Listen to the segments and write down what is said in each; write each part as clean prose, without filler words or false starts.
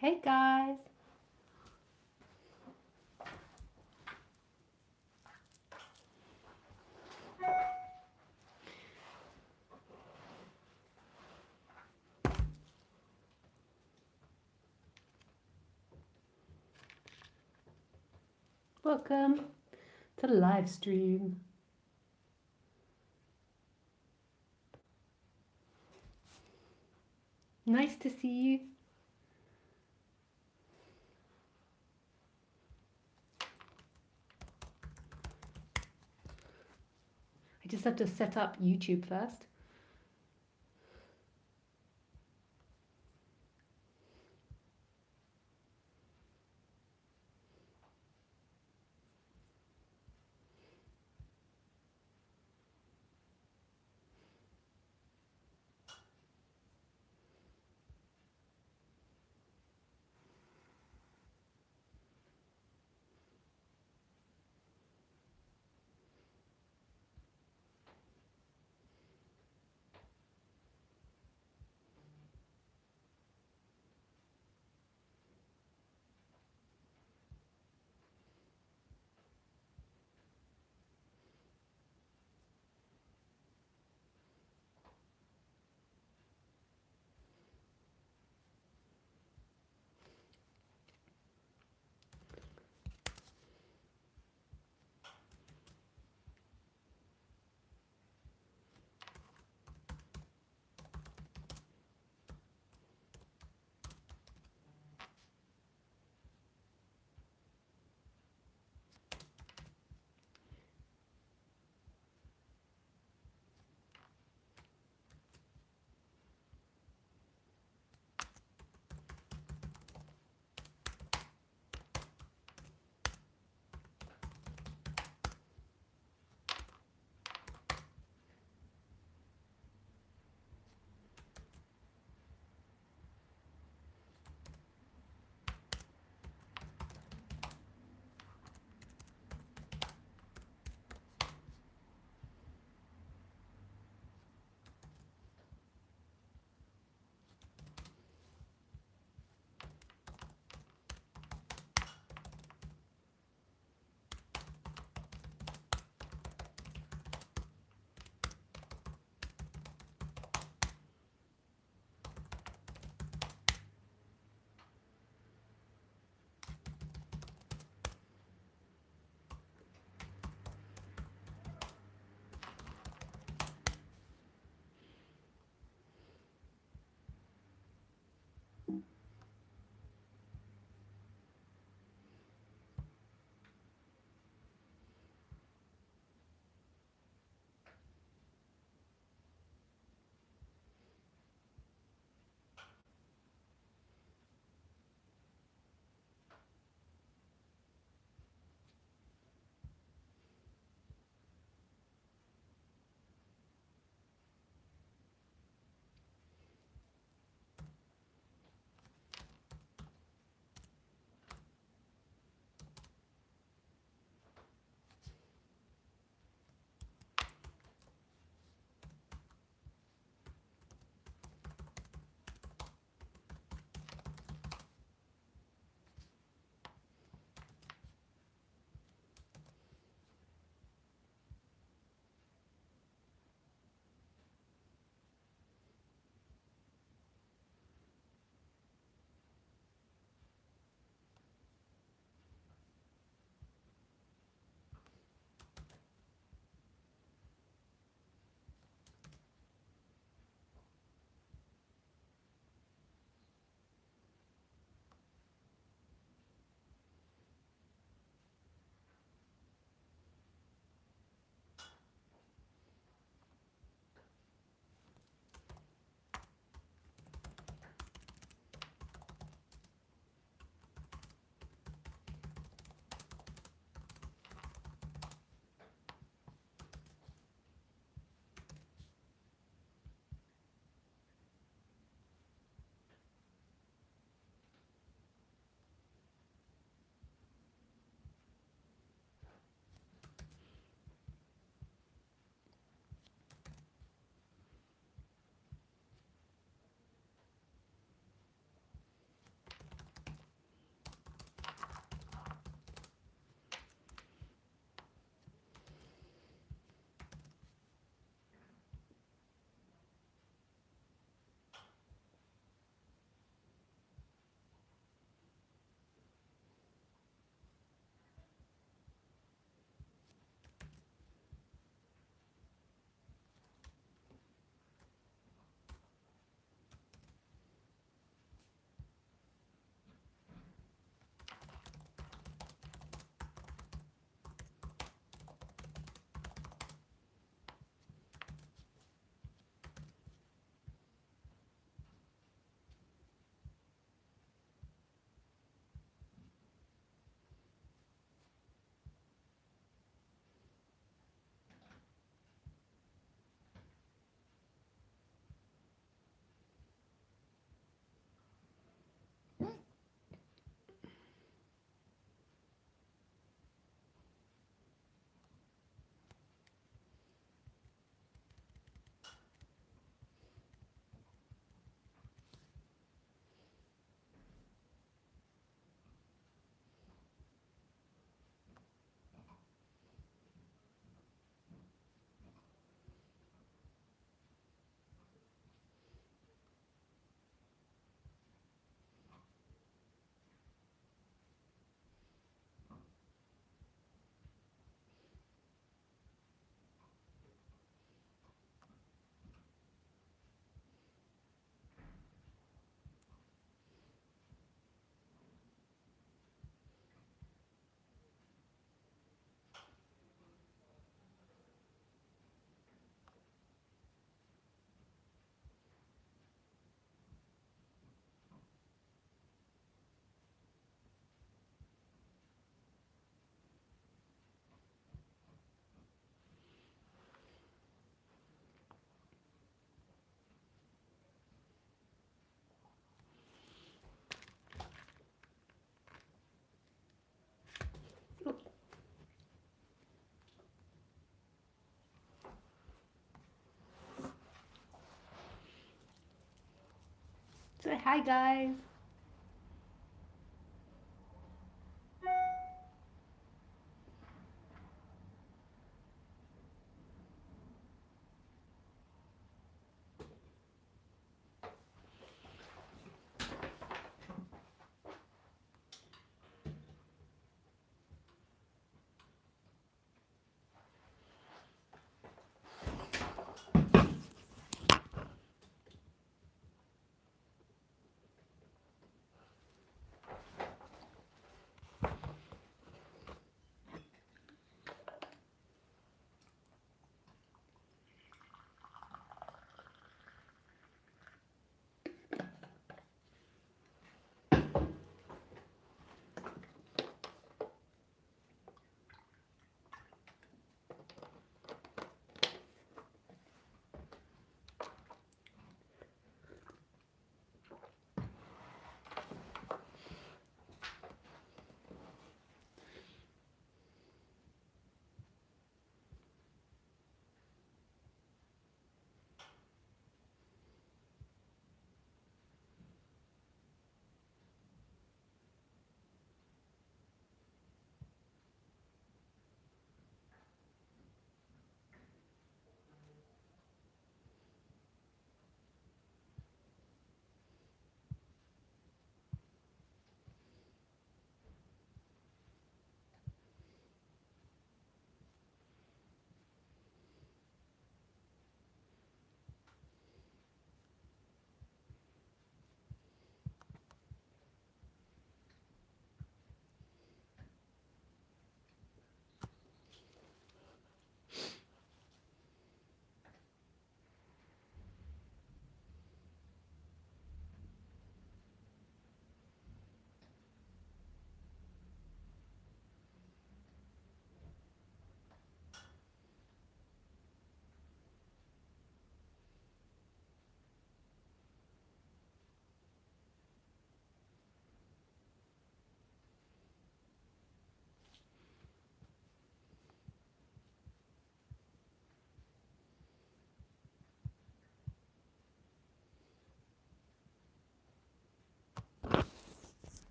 Hey guys, welcome to Livestream. Nice to see you. I just have to set up YouTube first. Say hi, guys.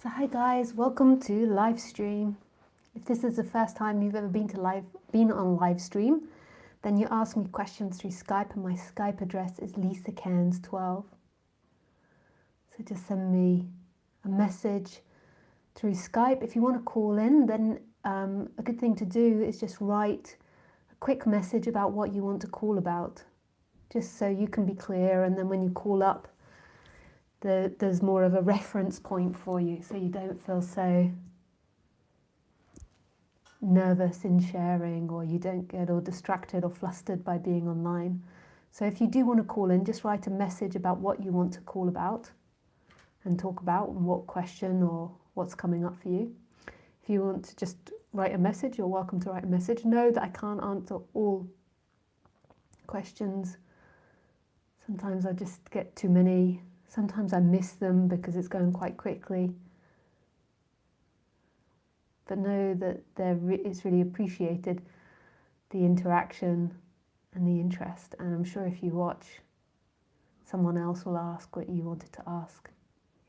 So hi guys, welcome to Livestream. If this is the first time you've ever been on Livestream, then you ask me questions through Skype, and my Skype address is lisacairns12. So just send me a message through Skype. If you want to call in, then a good thing to do is just write a quick message about what you want to call about, just so you can be clear, and then when you call up, there's more of a reference point for you, so you don't feel so nervous in sharing, or you don't get all distracted or flustered by being online. So if you do want to call in, just write a message about what you want to call about and talk about, and what question or what's coming up for you. If you want to just write a message, you're welcome to write a message. Know that I can't answer all questions. Sometimes I just get too many. Sometimes I miss them because it's going quite quickly. But know that it's really appreciated, the interaction and the interest. And I'm sure if you watch, someone else will ask what you wanted to ask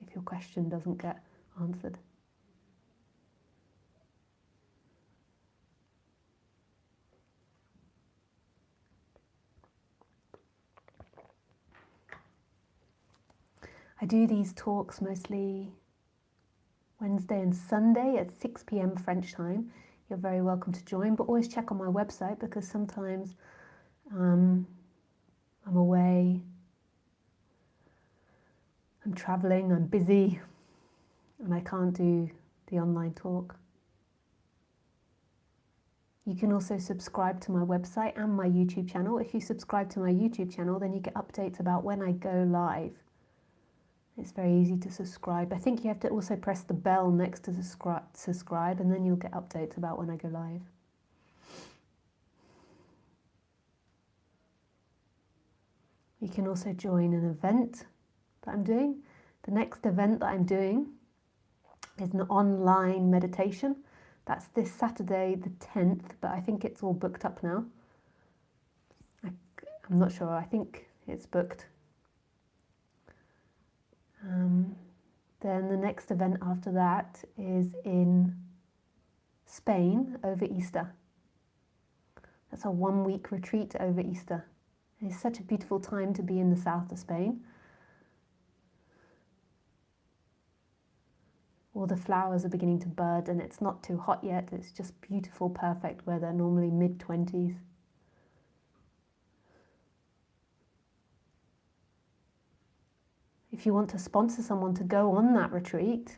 if your question doesn't get answered. I do these talks mostly Wednesday and Sunday at 6 p.m. French time. You're very welcome to join, but always check on my website, because sometimes I'm away, I'm traveling, I'm busy, and I can't do the online talk. You can also subscribe to my website and my YouTube channel. If you subscribe to my YouTube channel, then you get updates about when I go live. It's very easy to subscribe. I think you have to also press the bell next to subscribe, and then you'll get updates about when I go live. You can also join an event that I'm doing. The next event that I'm doing is an online meditation. That's this Saturday the 10th, but I think it's all booked up now. I'm not sure, I think it's booked. Then the next event after that is in Spain over Easter. That's a 1-week retreat over Easter. And it's such a beautiful time to be in the south of Spain. All the flowers are beginning to bud, and it's not too hot yet. It's just beautiful, perfect weather, normally mid-20s. If you want to sponsor someone to go on that retreat,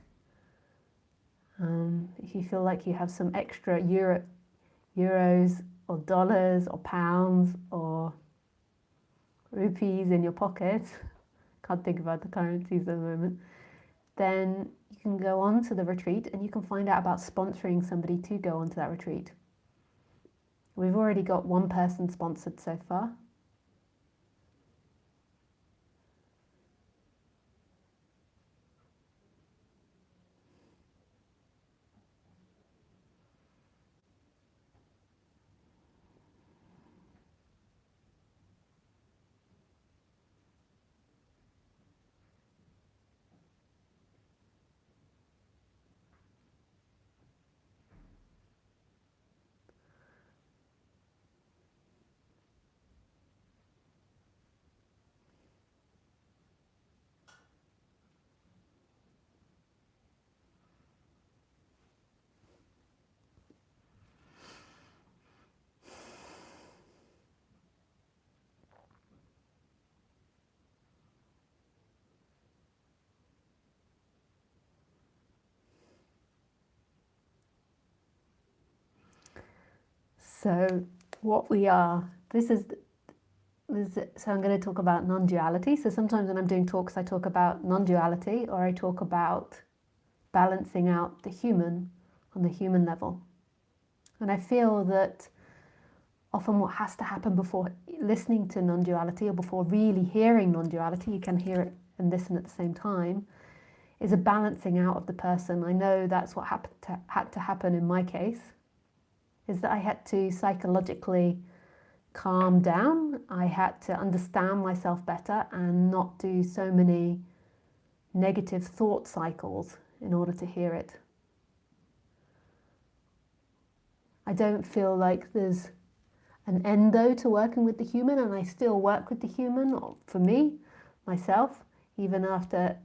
if you feel like you have some extra euros or dollars or pounds or rupees in your pocket, can't think about the currencies at the moment, then you can go on to the retreat and you can find out about sponsoring somebody to go on to that retreat. We've already got one person sponsored so far. So what we are, so I'm going to talk about non-duality. So sometimes when I'm doing talks, I talk about non-duality, or I talk about balancing out the human on the human level. And I feel that often what has to happen before listening to non-duality, or before really hearing non-duality, you can hear it and listen at the same time, is a balancing out of the person. I know that's what had to happen in my case, is that I had to psychologically calm down. I had to understand myself better and not do so many negative thought cycles in order to hear it. I don't feel like there's an end though to working with the human, and I still work with the human, for me, myself, even after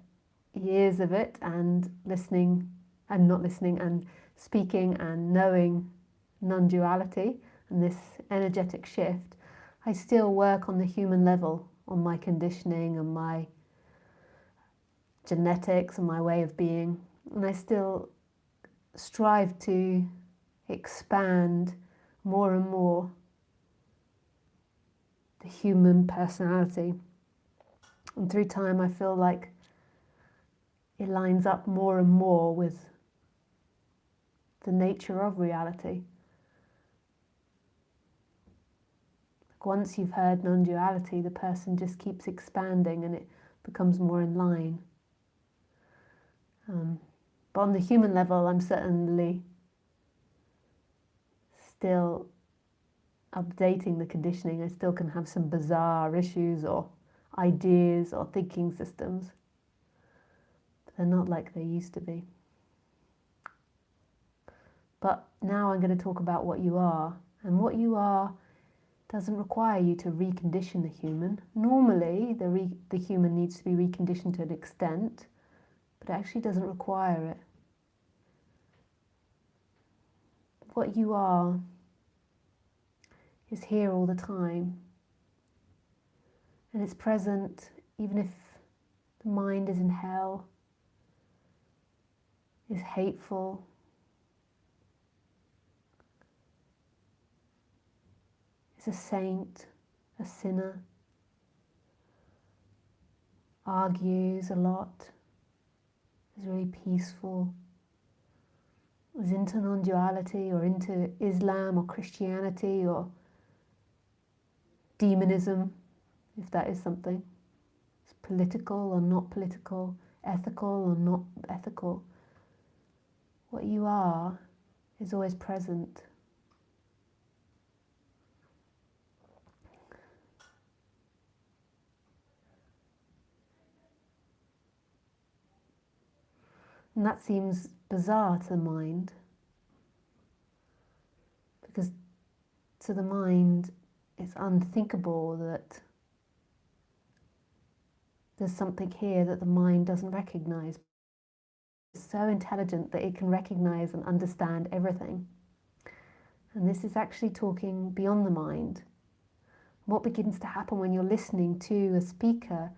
years of it, and listening and not listening and speaking and knowing non-duality and this energetic shift. I still work on the human level, on my conditioning and my genetics and my way of being, and I still strive to expand more and more the human personality. And through time I feel like it lines up more and more with the nature of reality. Once you've heard non-duality, the person just keeps expanding and it becomes more in line. But on the human level, I'm certainly still updating the conditioning. I still can have some bizarre issues or ideas or thinking systems, but they're not like they used to be. But now I'm going to talk about what you are, and what you are doesn't require you to recondition the human. Normally, the human needs to be reconditioned to an extent, but it actually doesn't require it. What you are is here all the time, and it's present even if the mind is in hell, is hateful, is a saint, a sinner, argues a lot, is really peaceful, is into non-duality or into Islam or Christianity or demonism, if that is something. It's political or not political, ethical or not ethical. What you are is always present. And that seems bizarre to the mind, because to the mind it's unthinkable that there's something here that the mind doesn't recognize. It's so intelligent that it can recognize and understand everything. And this is actually talking beyond the mind. What begins to happen when you're listening to a speaker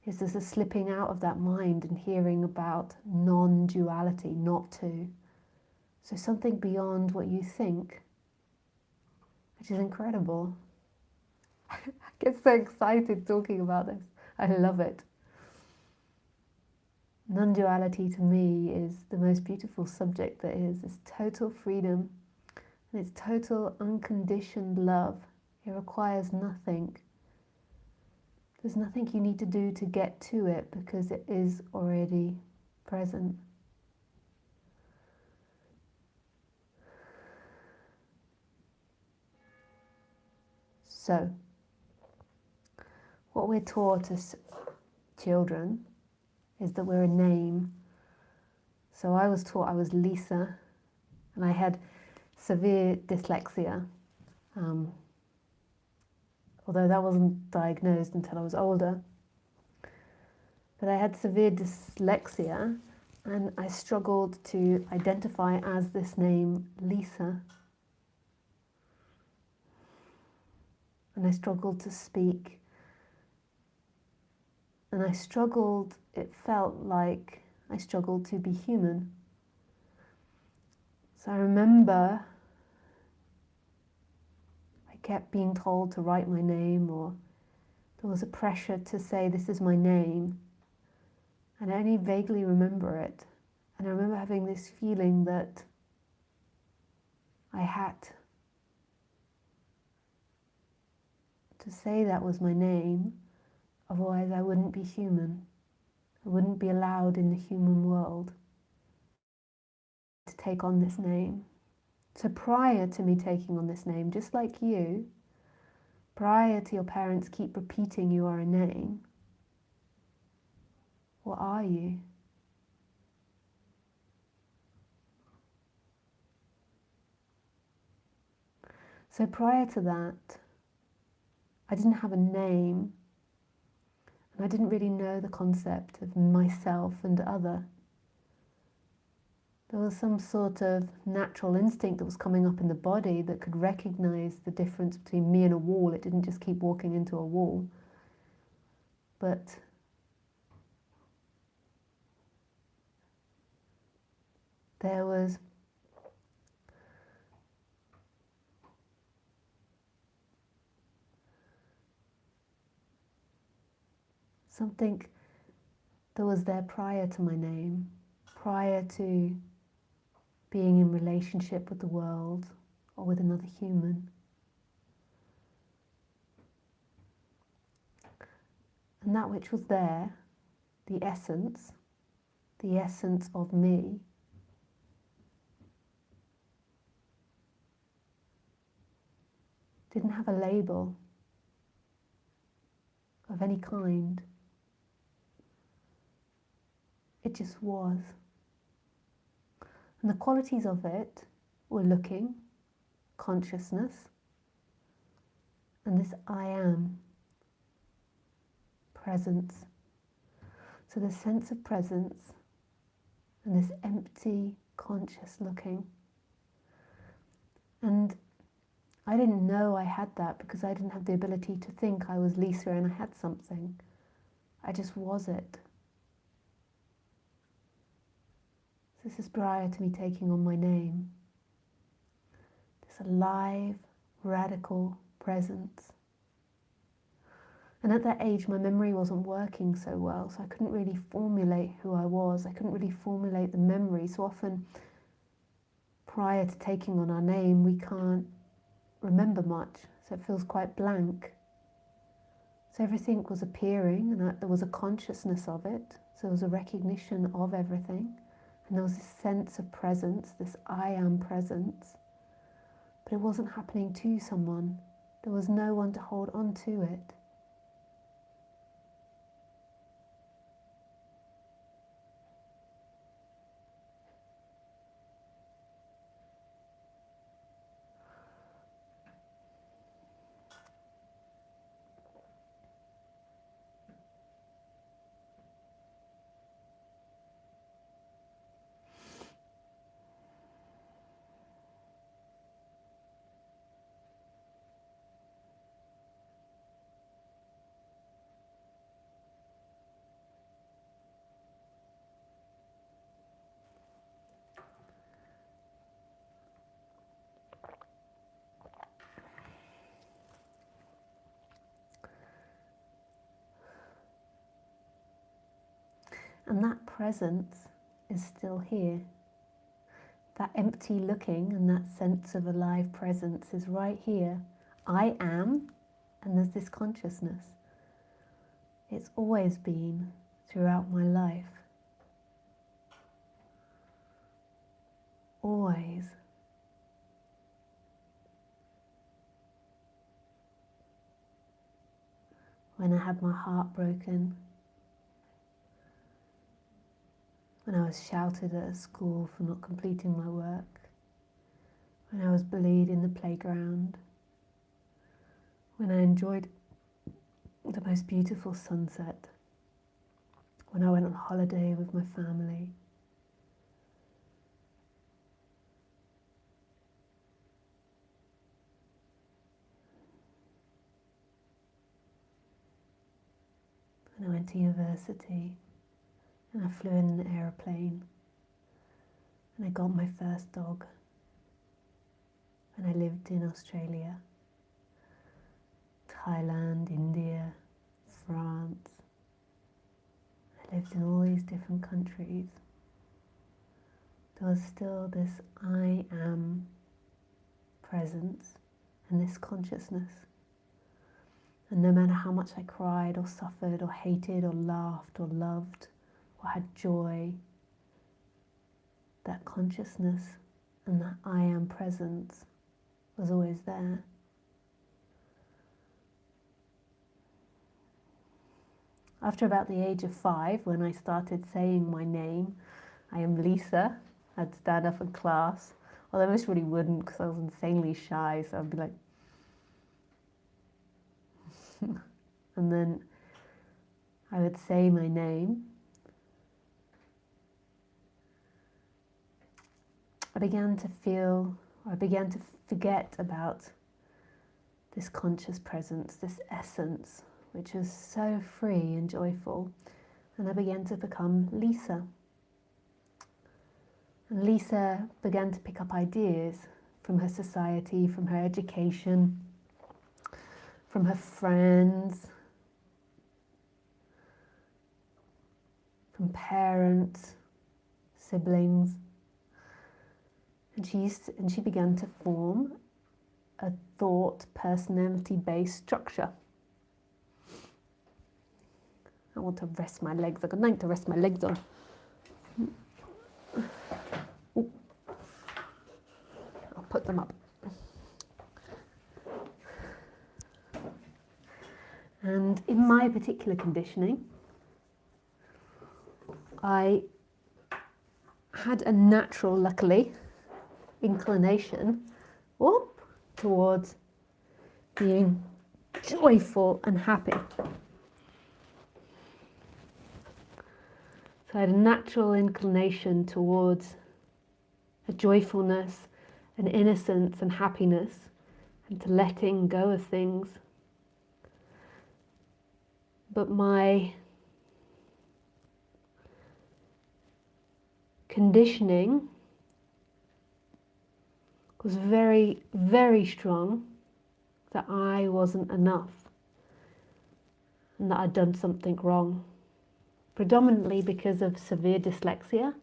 is there's a slipping out of that mind and hearing about non-duality, not to. So something beyond what you think, which is incredible. I get so excited talking about this. I love it. Non-duality to me is the most beautiful subject there is. It's total freedom and it's total unconditioned love. It requires nothing. There's nothing you need to do to get to it because it is already present. So, what we're taught as children is that we're a name. So I was taught I was Lisa, and I had severe dyslexia, although that wasn't diagnosed until I was older. But I had severe dyslexia, and I struggled to identify as this name, Lisa. And I struggled to speak. And it felt like I struggled to be human. So I remember I kept being told to write my name, or there was a pressure to say this is my name. And I only vaguely remember it. And I remember having this feeling that I had to say that was my name, otherwise I wouldn't be human. I wouldn't be allowed in the human world to take on this name. So prior to me taking on this name, just like you, prior to your parents keep repeating you are a name, what are you? So prior to that, I didn't have a name, and I didn't really know the concept of myself and other. There was some sort of natural instinct that was coming up in the body that could recognize the difference between me and a wall. It didn't just keep walking into a wall, but there was something that was there prior to my name, prior to being in relationship with the world or with another human. And that which was there, the essence of me, didn't have a label of any kind. It just was. And the qualities of it were looking, consciousness, and this I am, presence. So the sense of presence and this empty, conscious looking. And I didn't know I had that because I didn't have the ability to think I was Lisa and I had something. I just was it. This is prior to me taking on my name. This alive, radical presence. And at that age, my memory wasn't working so well, so I couldn't really formulate who I was. I couldn't really formulate the memory. So often, prior to taking on our name, we can't remember much, so it feels quite blank. So everything was appearing, and there was a consciousness of it. So there was a recognition of everything. And there was this sense of presence, this I am presence. But it wasn't happening to someone. There was no one to hold on to it. And that presence is still here. That empty looking and that sense of alive presence is right here. I am, and there's this consciousness. It's always been throughout my life. Always. When I had my heart broken, when I was shouted at school for not completing my work, when I was bullied in the playground, when I enjoyed the most beautiful sunset, when I went on holiday with my family. When I went to university and I flew in an aeroplane and I got my first dog and I lived in Australia, Thailand, India, France. I lived in all these different countries. There was still this I am presence and this consciousness. And no matter how much I cried or suffered or hated or laughed or loved or had joy, that consciousness and that I am presence was always there. After about the age of 5, when I started saying my name, I am Lisa, I'd stand up in class, Although I most really wouldn't, because I was insanely shy, so I'd be like, and then I would say my name. I began to forget about this conscious presence, this essence, which is so free and joyful. And I began to become Lisa. And Lisa began to pick up ideas from her society, from her education, from her friends, from parents, siblings. And she began to form a thought, personality-based structure. I want to rest my legs. I've got nothing to rest my legs on. Ooh. I'll put them up. And in my particular conditioning, I had a natural, luckily, inclination towards being joyful and happy. So I had a natural inclination towards a joyfulness, an innocence and happiness, and to letting go of things. But my conditioning was very, very strong that I wasn't enough and that I'd done something wrong. Predominantly because of severe dyslexia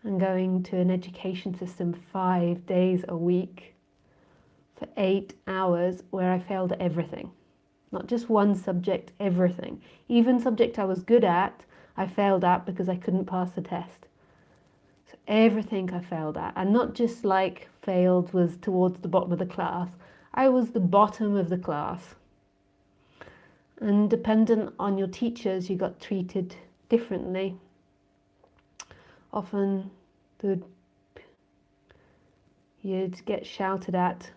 and going to an education system 5 days a week for 8 hours where I failed at everything. Not just one subject, everything. Even subject I was good at, I failed at because I couldn't pass the test. So everything I failed at, and not just like failed was towards the bottom of the class, I was the bottom of the class. And dependent on your teachers, you got treated differently. Often you'd get shouted at,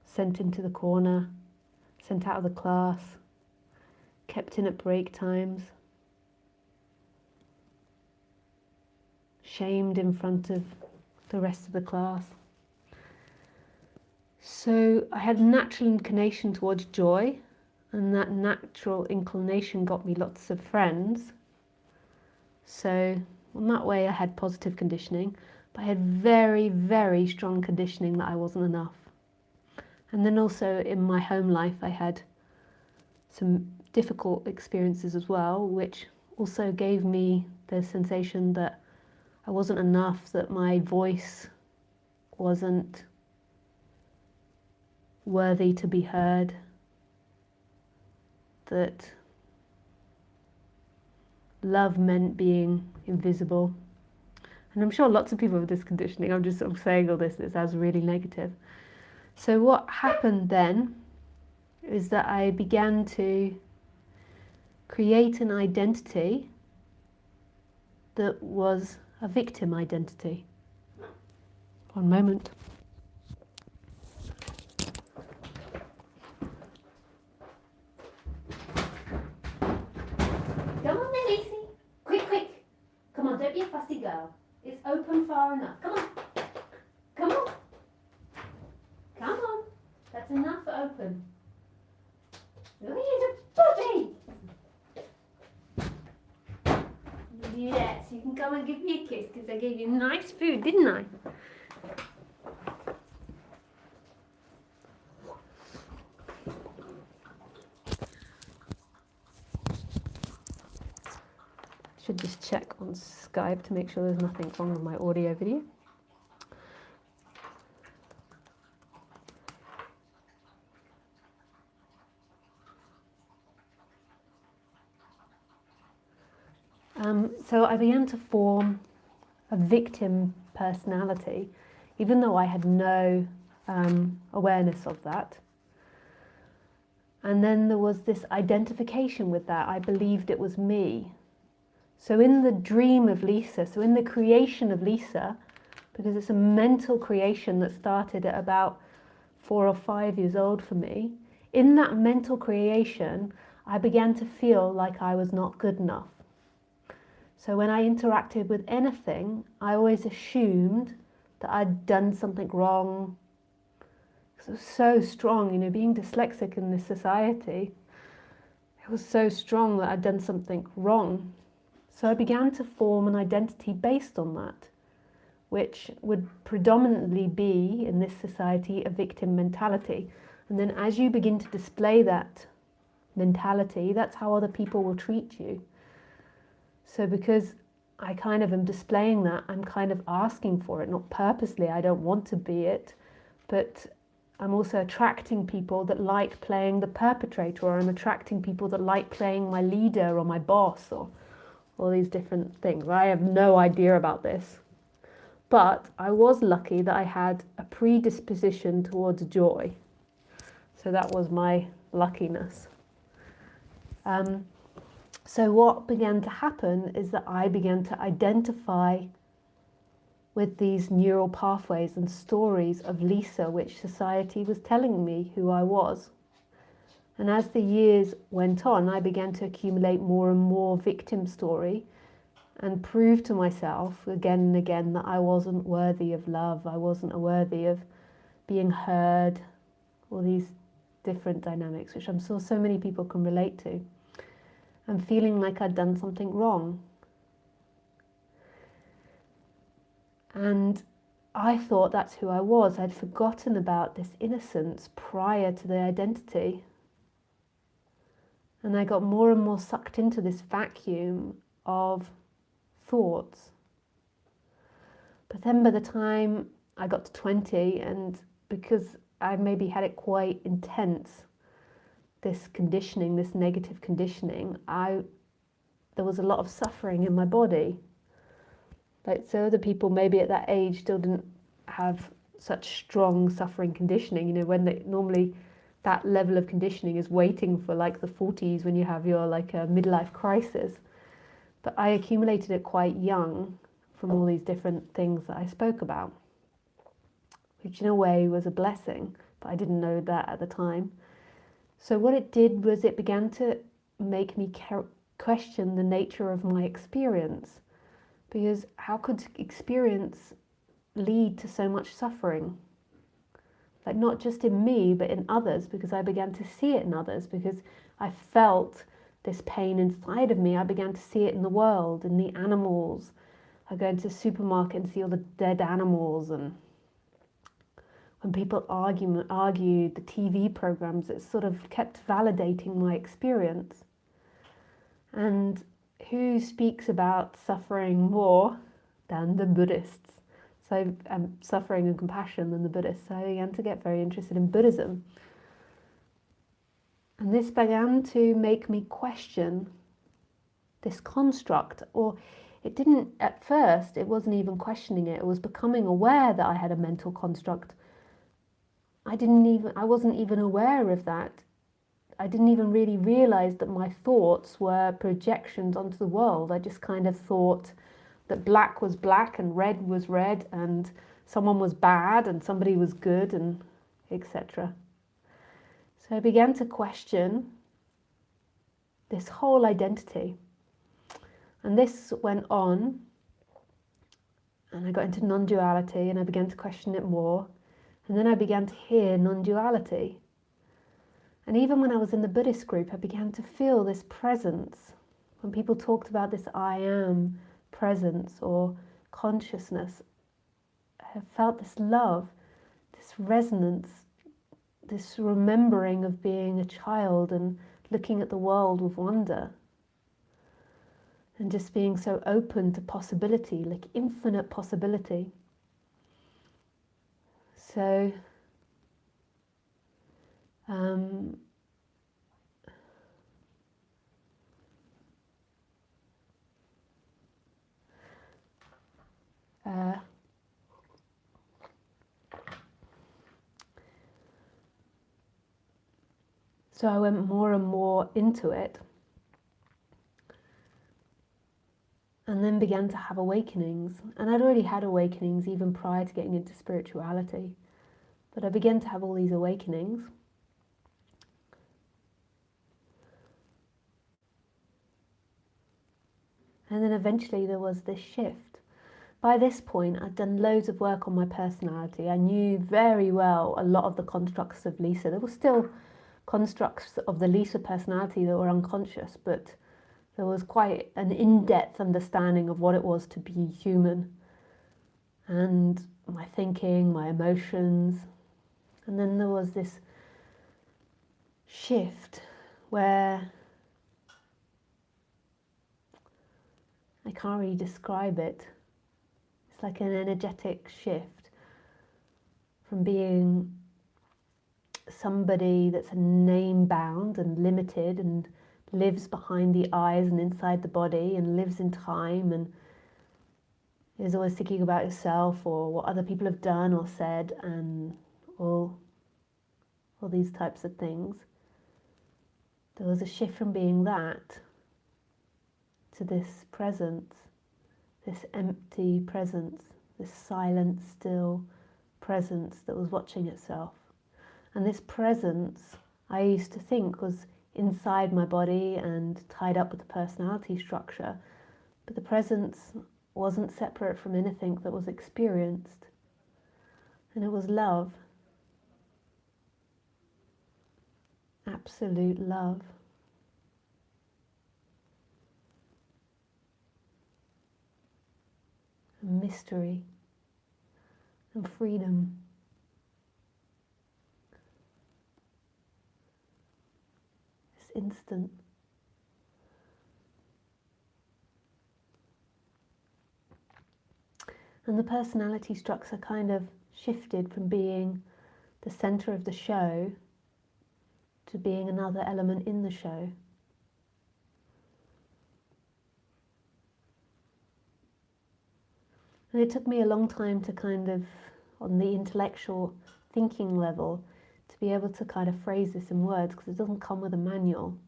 sent into the corner, sent out of the class, kept in at break times, shamed in front of the rest of the class. So I had a natural inclination towards joy, and that natural inclination got me lots of friends. So in that way I had positive conditioning, but I had very, very strong conditioning that I wasn't enough. And then also in my home life I had some difficult experiences as well, which also gave me the sensation that I wasn't enough, that my voice wasn't worthy to be heard, that love meant being invisible. And I'm sure lots of people have this conditioning. I'm just sort of saying all this, it sounds really negative. So what happened then is that I began to create an identity that was a victim identity. One moment. Come on then, Lacey. Quick, quick. Come on, don't be a fussy girl. It's open far enough. Come on. Come on. Come on. That's enough for open. Oh, he's a puppy. Yes, you can come and give me a kiss because I gave you nice food, didn't I? Should just check on Skype to make sure there's nothing wrong with my audio video. So I began to form a victim personality, even though I had no awareness of that. And then there was this identification with that. I believed it was me. So in the dream of Lisa, so in the creation of Lisa, because it's a mental creation that started at about 4 or 5 years old for me. In that mental creation, I began to feel like I was not good enough. So when I interacted with anything, I always assumed that I'd done something wrong. It was so strong, you know, being dyslexic in this society, it was so strong that I'd done something wrong. So I began to form an identity based on that, which would predominantly be, in this society, a victim mentality. And then as you begin to display that mentality, that's how other people will treat you. So because I kind of am displaying that, I'm kind of asking for it, not purposely, I don't want to be it, but I'm also attracting people that like playing the perpetrator, or I'm attracting people that like playing my leader or my boss, or all these different things. I have no idea about this. But I was lucky that I had a predisposition towards joy. So that was my luckiness. So what began to happen is that I began to identify with these neural pathways and stories of Lisa, which society was telling me who I was. And as the years went on, I began to accumulate more and more victim story and prove to myself again and again that I wasn't worthy of love, I wasn't worthy of being heard, all these different dynamics, which I'm sure so many people can relate to, and feeling like I'd done something wrong. And I thought that's who I was. I'd forgotten about this innocence prior to the identity. And I got more and more sucked into this vacuum of thoughts. But then by the time I got to 20, and because I maybe had it quite intense, this conditioning, this negative conditioning, there was a lot of suffering in my body. Like, so other people maybe at that age still didn't have such strong suffering conditioning, you know, when they normally that level of conditioning is waiting for like the 40s when you have your like a midlife crisis. But I accumulated it quite young from all these different things that I spoke about, which in a way was a blessing, but I didn't know that at the time. So what it did was it began to make me question the nature of my experience. Because how could experience lead to so much suffering? Like, not just in me, but in others, because I began to see it in others, because I felt this pain inside of me. I began to see it in the world, in the animals. I go into the supermarket and see all the dead animals, and when people argue the TV programs, it sort of kept validating my experience. And who speaks about suffering more than the Buddhists? So suffering and compassion than the Buddhists. So I began to get very interested in Buddhism. And this began to make me question this construct, or it didn't, at first, it wasn't even questioning it. It was becoming aware that I had a mental construct. I wasn't even aware of that. I didn't even really realize that my thoughts were projections onto the world. I just kind of thought that black was black and red was red, and someone was bad and somebody was good, and etc. So I began to question this whole identity. And this went on, and I got into non-duality, and I began to question it more. And then I began to hear non-duality. And even when I was in the Buddhist group, I began to feel this presence. When people talked about this I am presence or consciousness, I felt this love, this resonance, this remembering of being a child and looking at the world with wonder. And just being so open to possibility, like infinite possibility. So, so I went more and more into it. and then began to have awakenings. And I'd already had awakenings even prior to getting into spirituality, but I began to have all these awakenings. And then eventually there was this shift. By this point, I'd done loads of work on my personality. I knew very well a lot of the constructs of Lisa. There were still constructs of the Lisa personality that were unconscious, but there was quite an in-depth understanding of what it was to be human, and my thinking, my emotions. And then there was this shift where I can't really describe it. It's like an energetic shift from being somebody that's name bound and limited and lives behind the eyes and inside the body and lives in time and is always thinking about yourself or what other people have done or said and all these types of things. There was a shift from being that to this presence, this empty presence, this silent, still presence that was watching itself. And this presence, I used to think, was inside my body and tied up with the personality structure, but the presence wasn't separate from anything that was experienced. And it was love, absolute love. And mystery and freedom. This instant. And the personality structure kind of shifted from being the center of the show to being another element in the show. And it took me a long time to kind of, on the intellectual thinking level, to be able to kind of phrase this in words, because it doesn't come with a manual.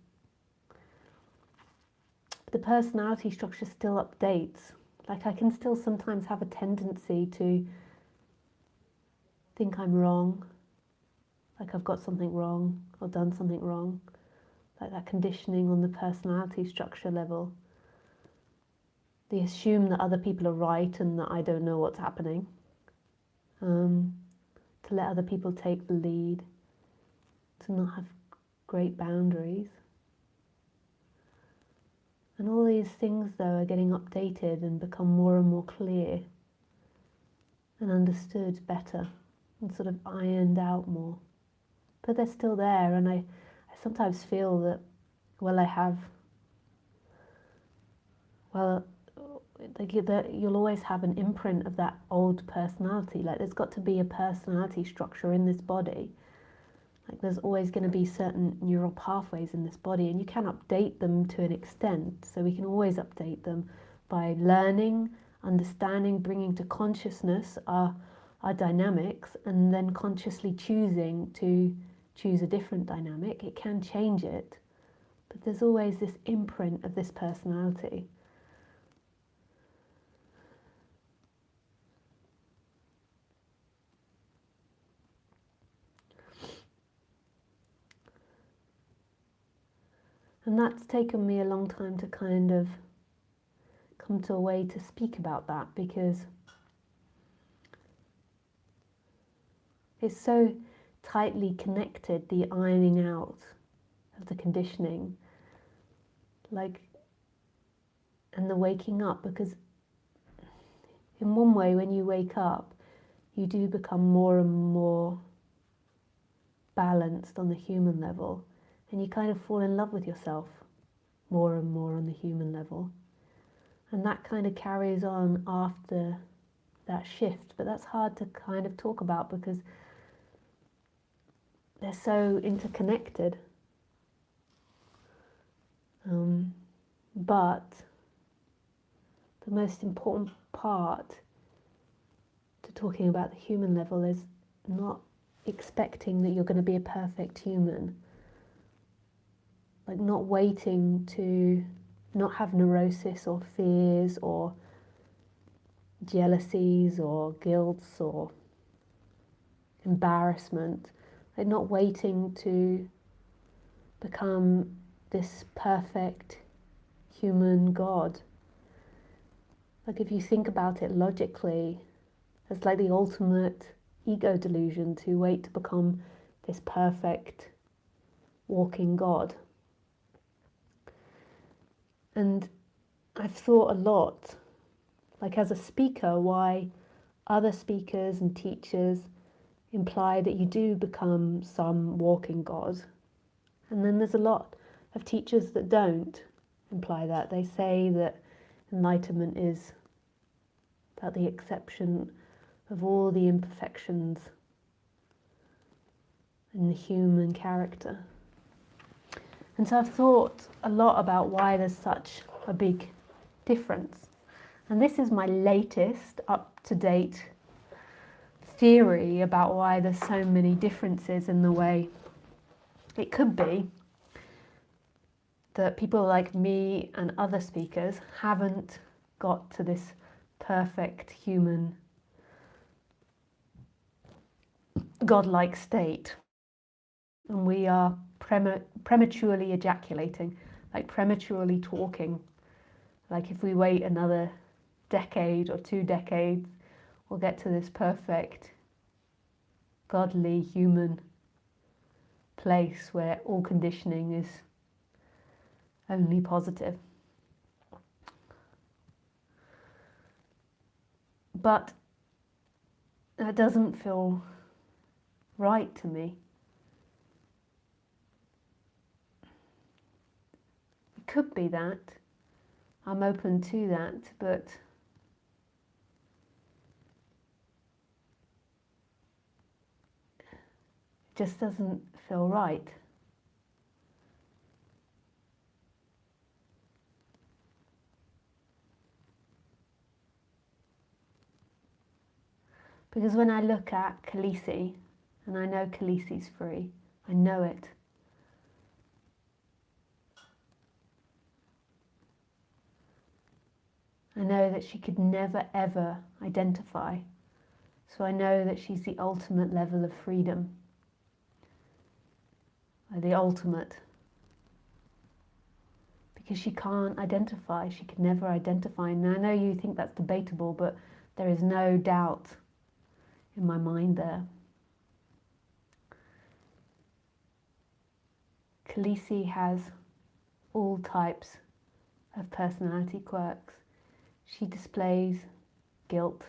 But the personality structure still updates. Like, I can still sometimes have a tendency to think I'm wrong, like I've got something wrong or done something wrong, like that conditioning on the personality structure level. They assume that other people are right and that I don't know what's happening. To let other people take the lead, to not have great boundaries. And all these things, though, are getting updated and become more and more clear and understood better and sort of ironed out more. But they're still there, and I sometimes feel that, you'll always have an imprint of that old personality. Like, there's got to be a personality structure in this body. Like, there's always going to be certain neural pathways in this body, and you can update them to an extent. So we can always update them by learning, understanding, bringing to consciousness our dynamics, and then consciously choosing to choose a different dynamic. It can change it, but there's always this imprint of this personality. And that's taken me a long time to kind of come to a way to speak about that, because it's so tightly connected, the ironing out of the conditioning, like, and the waking up, because in one way, when you wake up, you do become more and more balanced on the human level, and you kind of fall in love with yourself more and more on the human level. And that kind of carries on after that shift, but that's hard to kind of talk about because they're so interconnected. But the most important part to talking about the human level is not expecting that you're going to be a perfect human. Like, not waiting to not have neurosis or fears or jealousies or guilts or embarrassment. They're not waiting to become this perfect human God. Like if you think about it logically, it's like the ultimate ego delusion to wait to become this perfect walking God. And I've thought a lot, like as a speaker, why other speakers and teachers imply that you do become some walking God. And then there's a lot of teachers that don't imply that. They say that enlightenment is about the exception of all the imperfections in the human character. And so I've thought a lot about why there's such a big difference. And this is my latest up-to-date theory about why there's so many differences in the way it could be that people like me and other speakers haven't got to this perfect human godlike state. And we are prematurely ejaculating, like prematurely talking. Like if we wait another decade or 2 decades, we'll get to this perfect, godly human place where all conditioning is only positive. But that doesn't feel right to me. It could be that. I'm open to that, but it just doesn't feel right. Because when I look at Khaleesi, and I know Khaleesi's free, I know it. I know that she could never ever identify. So I know that she's the ultimate level of freedom. The ultimate. Because she can't identify, she could never identify. And I know you think that's debatable, but there is no doubt in my mind there. Khaleesi has all types of personality quirks. She displays guilt.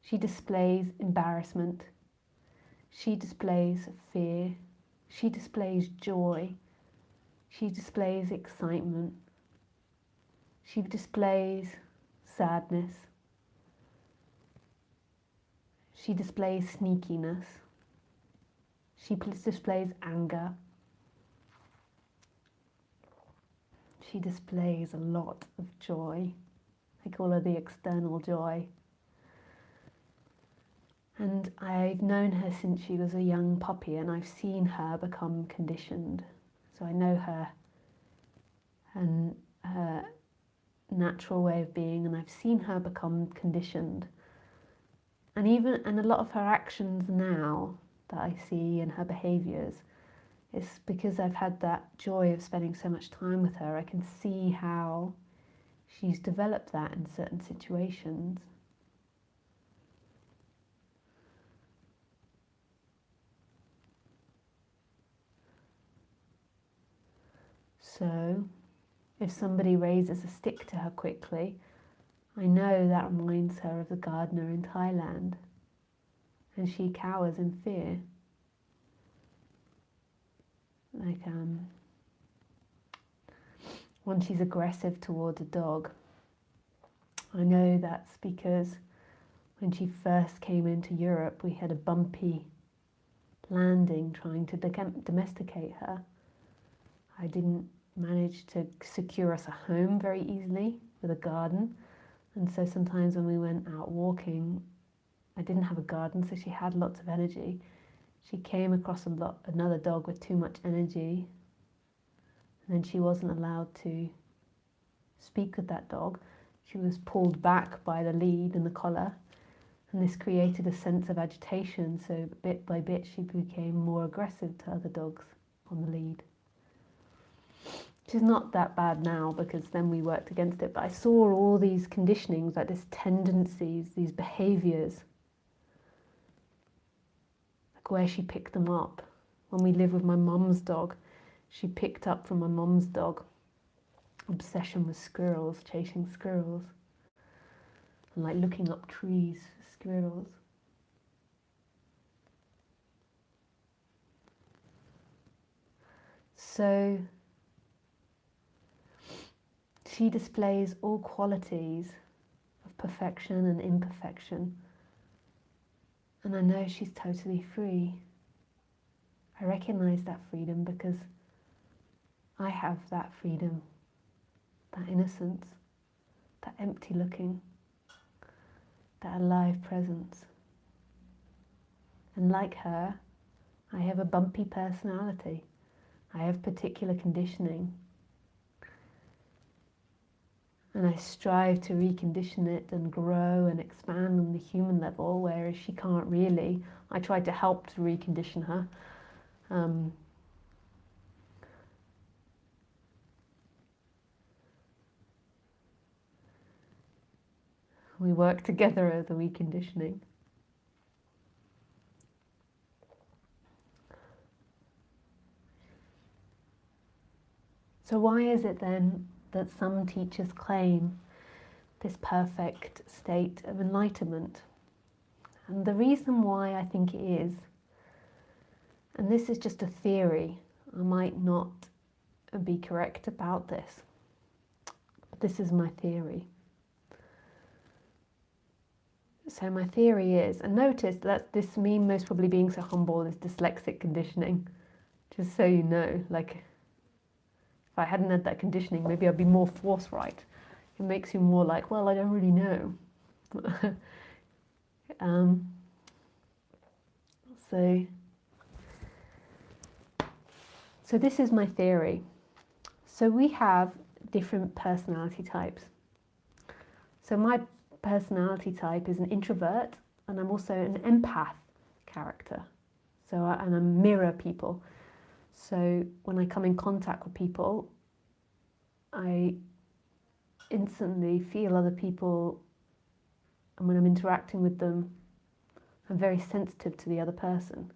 She displays embarrassment. She displays fear. She displays joy. She displays excitement. She displays sadness. She displays sneakiness. She displays anger. She displays a lot of joy. I call her the external joy. And I've known her since she was a young puppy, and I've seen her become conditioned. So I know her and her natural way of being, and I've seen her become conditioned. And a lot of her actions now that I see and her behaviours, it's because I've had that joy of spending so much time with her. I can see how she's developed that in certain situations. So, if somebody raises a stick to her quickly, I know that reminds her of the gardener in Thailand, and she cowers in fear. Like when she's aggressive towards a dog, I know that's because when she first came into Europe, we had a bumpy landing trying to domesticate her. I didn't manage to secure us a home very easily with a garden. And so sometimes when we went out walking, I didn't have a garden, so she had lots of energy. She came across another dog with too much energy, and then she wasn't allowed to speak with that dog, she was pulled back by the lead and the collar, and this created a sense of agitation, so bit by bit she became more aggressive to other dogs on the lead. Which is not that bad now, because then we worked against it, but I saw all these conditionings, like these tendencies, these behaviours, like where she picked them up. When we lived with my mum's dog, she picked up from my mum's dog obsession with squirrels, chasing squirrels, and like looking up trees for squirrels. So she displays all qualities of perfection and imperfection, and I know she's totally free. I recognize that freedom because I have that freedom, that innocence, that empty looking, that alive presence. And like her, I have a bumpy personality. I have particular conditioning. And I strive to recondition it and grow and expand on the human level, whereas she can't really. I try to help to recondition her. We work together at the reconditioning. So why is it then that some teachers claim this perfect state of enlightenment? And the reason why I think it is, and this is just a theory, I might not be correct about this, but this is my theory. So my theory is, and notice that this me most probably being so humble is dyslexic conditioning, just so you know. Like, if I hadn't had that conditioning, maybe I'd be more forthright. It makes you more like, well, I don't really know. So this is my theory. So we have different personality types. So my personality type is an introvert, and I'm also an empath character. And I mirror people. So when I come in contact with people, I instantly feel other people, and when I'm interacting with them, I'm very sensitive to the other person.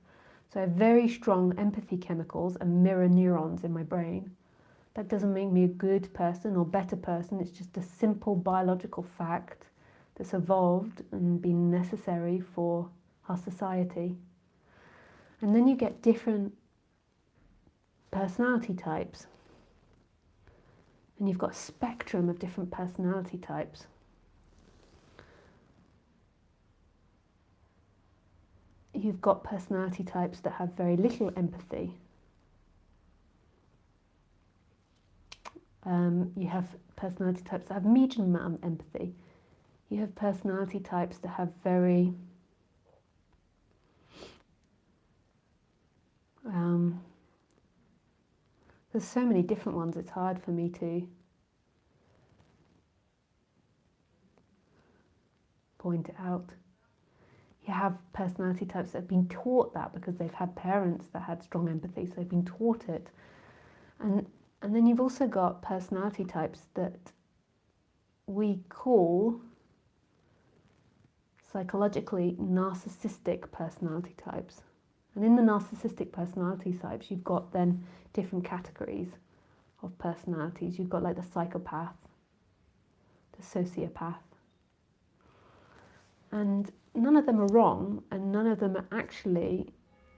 So I have very strong empathy chemicals and mirror neurons in my brain. That doesn't make me a good person or better person. It's just a simple biological fact that's evolved and been necessary for our society. And then you get different personality types. And you've got a spectrum of different personality types. You've got personality types that have very little empathy. You have personality types that have medium amount of empathy. You have personality types that have very there's so many different ones, it's hard for me to point it out. You have personality types that have been taught that because they've had parents that had strong empathy, so they've been taught it. And then you've also got personality types that we call psychologically narcissistic personality types. And in the narcissistic personality types, you've got then different categories of personalities. You've got like the psychopath, the sociopath. And none of them are wrong, and none of them are actually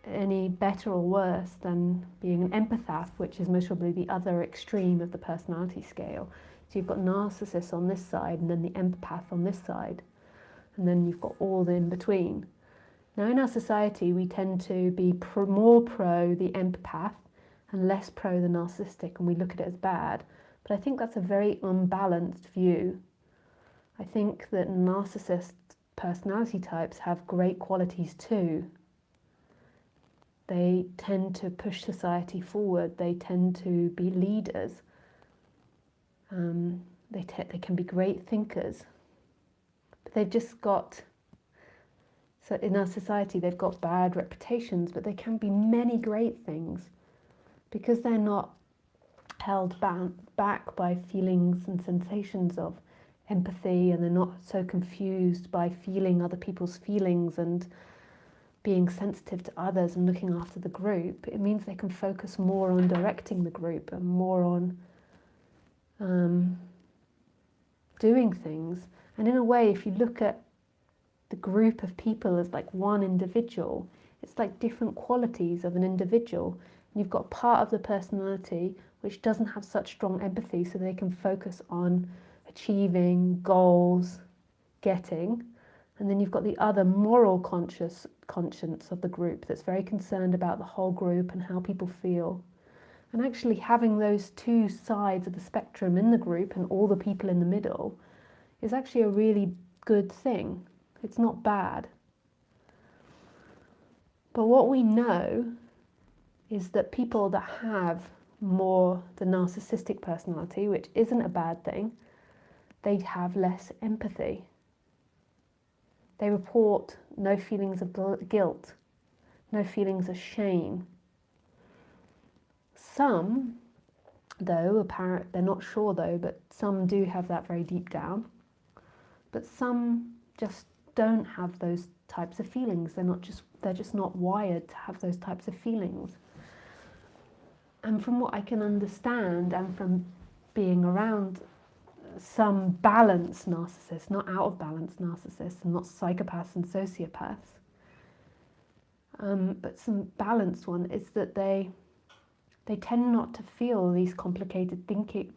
any better or worse than being an empath, which is most probably the other extreme of the personality scale. So you've got narcissists on this side, and then the empath on this side, and then you've got all the in between. Now in our society, we tend to be more pro the empath and less pro the narcissistic, and we look at it as bad. But I think that's a very unbalanced view. I think that narcissist personality types have great qualities too. They tend to push society forward. They tend to be leaders. they can be great thinkers, but they've just got, so in our society they've got bad reputations, but they can be many great things because they're not held back by feelings and sensations of empathy, and they're not so confused by feeling other people's feelings and being sensitive to others and looking after the group. It means they can focus more on directing the group and more on doing things. And in a way, if you look at the group of people as like one individual, it's like different qualities of an individual. And you've got part of the personality which doesn't have such strong empathy, so they can focus on achieving goals, getting. And then you've got the other moral conscience of the group that's very concerned about the whole group and how people feel. And actually having those two sides of the spectrum in the group and all the people in the middle is actually a really good thing. It's not bad. But what we know is that people that have more the narcissistic personality, which isn't a bad thing, they have less empathy. They report no feelings of guilt, no feelings of shame. Some, though, they're not sure though, but some do have that very deep down. But some just don't have those types of feelings. They're just not wired to have those types of feelings. And from what I can understand, and from being around some balanced narcissists, not out of balance narcissists, and not psychopaths and sociopaths, but some balanced one, is that they tend not to feel these complicated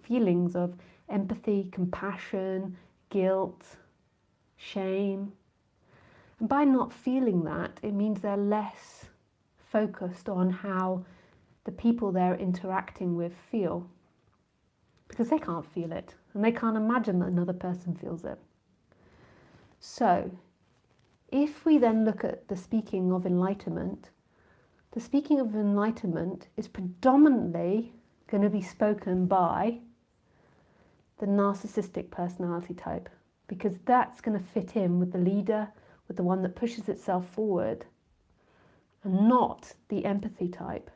feelings of empathy, compassion, guilt, shame. And by not feeling that, it means they're less focused on how the people they're interacting with feel, because they can't feel it and they can't imagine that another person feels it. So if we then look at the speaking of enlightenment, the speaking of enlightenment is predominantly going to be spoken by the narcissistic personality type, because that's going to fit in with the leader, with the one that pushes itself forward, and not the empathy type.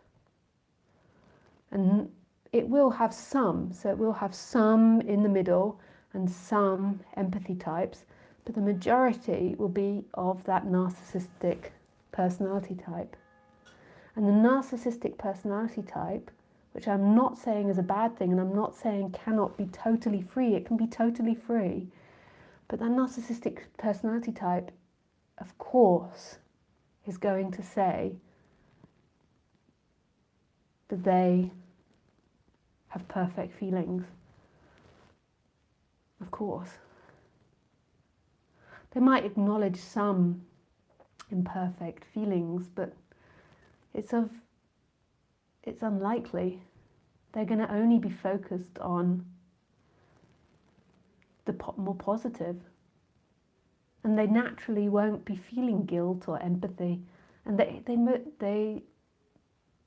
And it will have some, so it will have some in the middle and some empathy types, but the majority will be of that narcissistic personality type. And the narcissistic personality type, which I'm not saying is a bad thing, and I'm not saying cannot be totally free, it can be totally free, but that narcissistic personality type, of course, is going to say that they have perfect feelings. Of course. They might acknowledge some imperfect feelings, but it's unlikely. They're going to only be focused on the more positive. And they naturally won't be feeling guilt or empathy. And